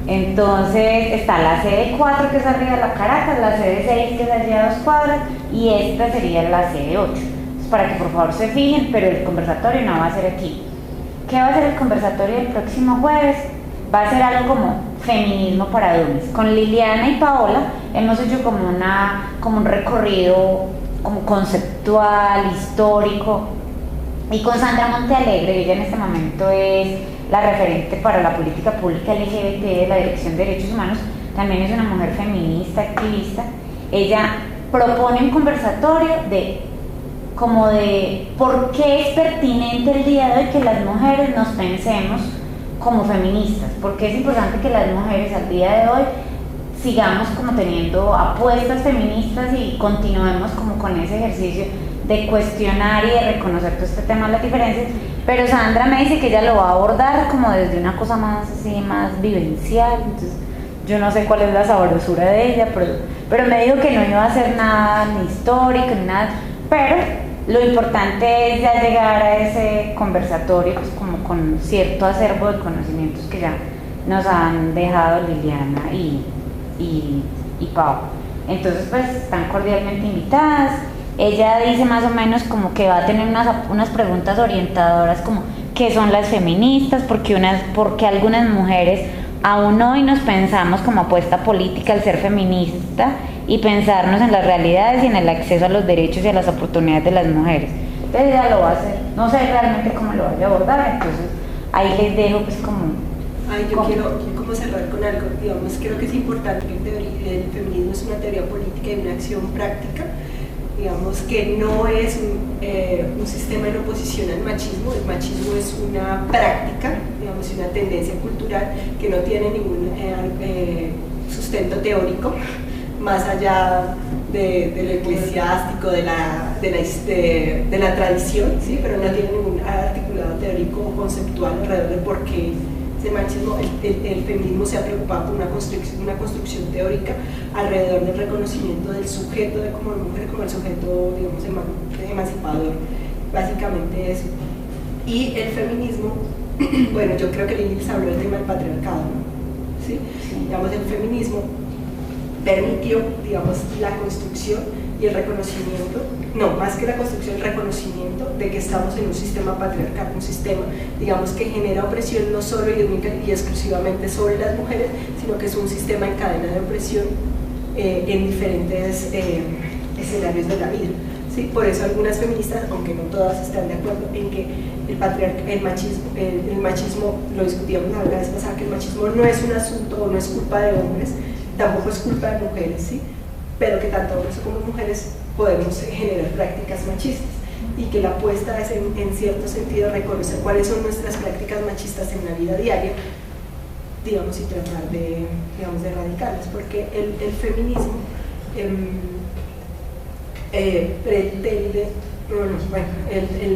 Entonces está la sede 4, que es arriba de la Caracas, la sede 6, que es allá a 2 cuadras, y esta sería la sede 8. Entonces, para que por favor se fijen, pero el conversatorio no va a ser aquí. ¿Qué va a ser el conversatorio el próximo jueves? Va a ser algo como feminismo para dummies. Con Liliana y Paola hemos hecho como un recorrido como conceptual, histórico, y con Sandra Montealegre, ella en este momento es la referente para la política pública LGBT de la Dirección de Derechos Humanos, también es una mujer feminista, activista. Ella propone un conversatorio de por qué es pertinente el día de hoy que las mujeres nos pensemos como feministas, porque es importante que las mujeres al día de hoy sigamos como teniendo apuestas feministas y continuemos como con ese ejercicio de cuestionar y de reconocer todo este tema de las diferencias. Pero Sandra me dice que ella lo va a abordar como desde una cosa más así, más vivencial. Entonces yo no sé cuál es la sabrosura de ella, pero me dijo que no iba a hacer nada ni histórico ni nada, pero lo importante es ya llegar a ese conversatorio pues como con cierto acervo de conocimientos que ya nos han dejado Liliana y Pau. Entonces pues están cordialmente invitadas. Ella dice más o menos como que va a tener unas preguntas orientadoras como qué son las feministas, porque algunas mujeres aún hoy nos pensamos como apuesta política al ser feminista y pensarnos en las realidades y en el acceso a los derechos y a las oportunidades de las mujeres. Entonces ella lo va a hacer, no sé realmente cómo lo vaya a abordar, entonces ahí les dejo pues como... Yo quiero como cerrar con algo, digamos, creo que es importante que el feminismo es una teoría política y una acción práctica, digamos que no es un sistema en oposición al machismo. El machismo es una práctica, digamos, una tendencia cultural que no tiene ningún sustento teórico, más allá de lo eclesiástico, de la tradición, ¿sí? Pero no tiene ningún articulado teórico o conceptual alrededor de por qué ese machismo, el feminismo se ha preocupado por una construcción teórica alrededor del reconocimiento del sujeto como mujer, como el sujeto, digamos, emancipador, básicamente eso. Y el feminismo, bueno, yo creo que Lili habló del tema del patriarcado, ¿no? ¿Sí? Digamos, el feminismo permitió, digamos, la construcción y el reconocimiento, no, más que la construcción, el reconocimiento de que estamos en un sistema patriarcal, un sistema, digamos, que genera opresión no solo y única y exclusivamente sobre las mujeres, sino que es un sistema en cadena de opresión en diferentes escenarios de la vida. ¿Sí? Por eso algunas feministas, aunque no todas, están de acuerdo en que el machismo, lo discutíamos la vez pasada, que el machismo no es un asunto o no es culpa de hombres, tampoco es culpa de mujeres, ¿sí? Pero que tanto hombres como mujeres podemos generar prácticas machistas, y que la apuesta es en cierto sentido reconocer cuáles son nuestras prácticas machistas en la vida diaria, digamos, y tratar de erradicarlas, porque el feminismo pretende,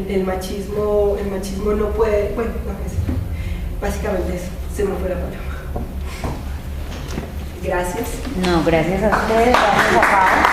el machismo no puede, bueno, no, básicamente eso, se me fue la palabra. Gracias. No, gracias a ustedes, gracias a Pau.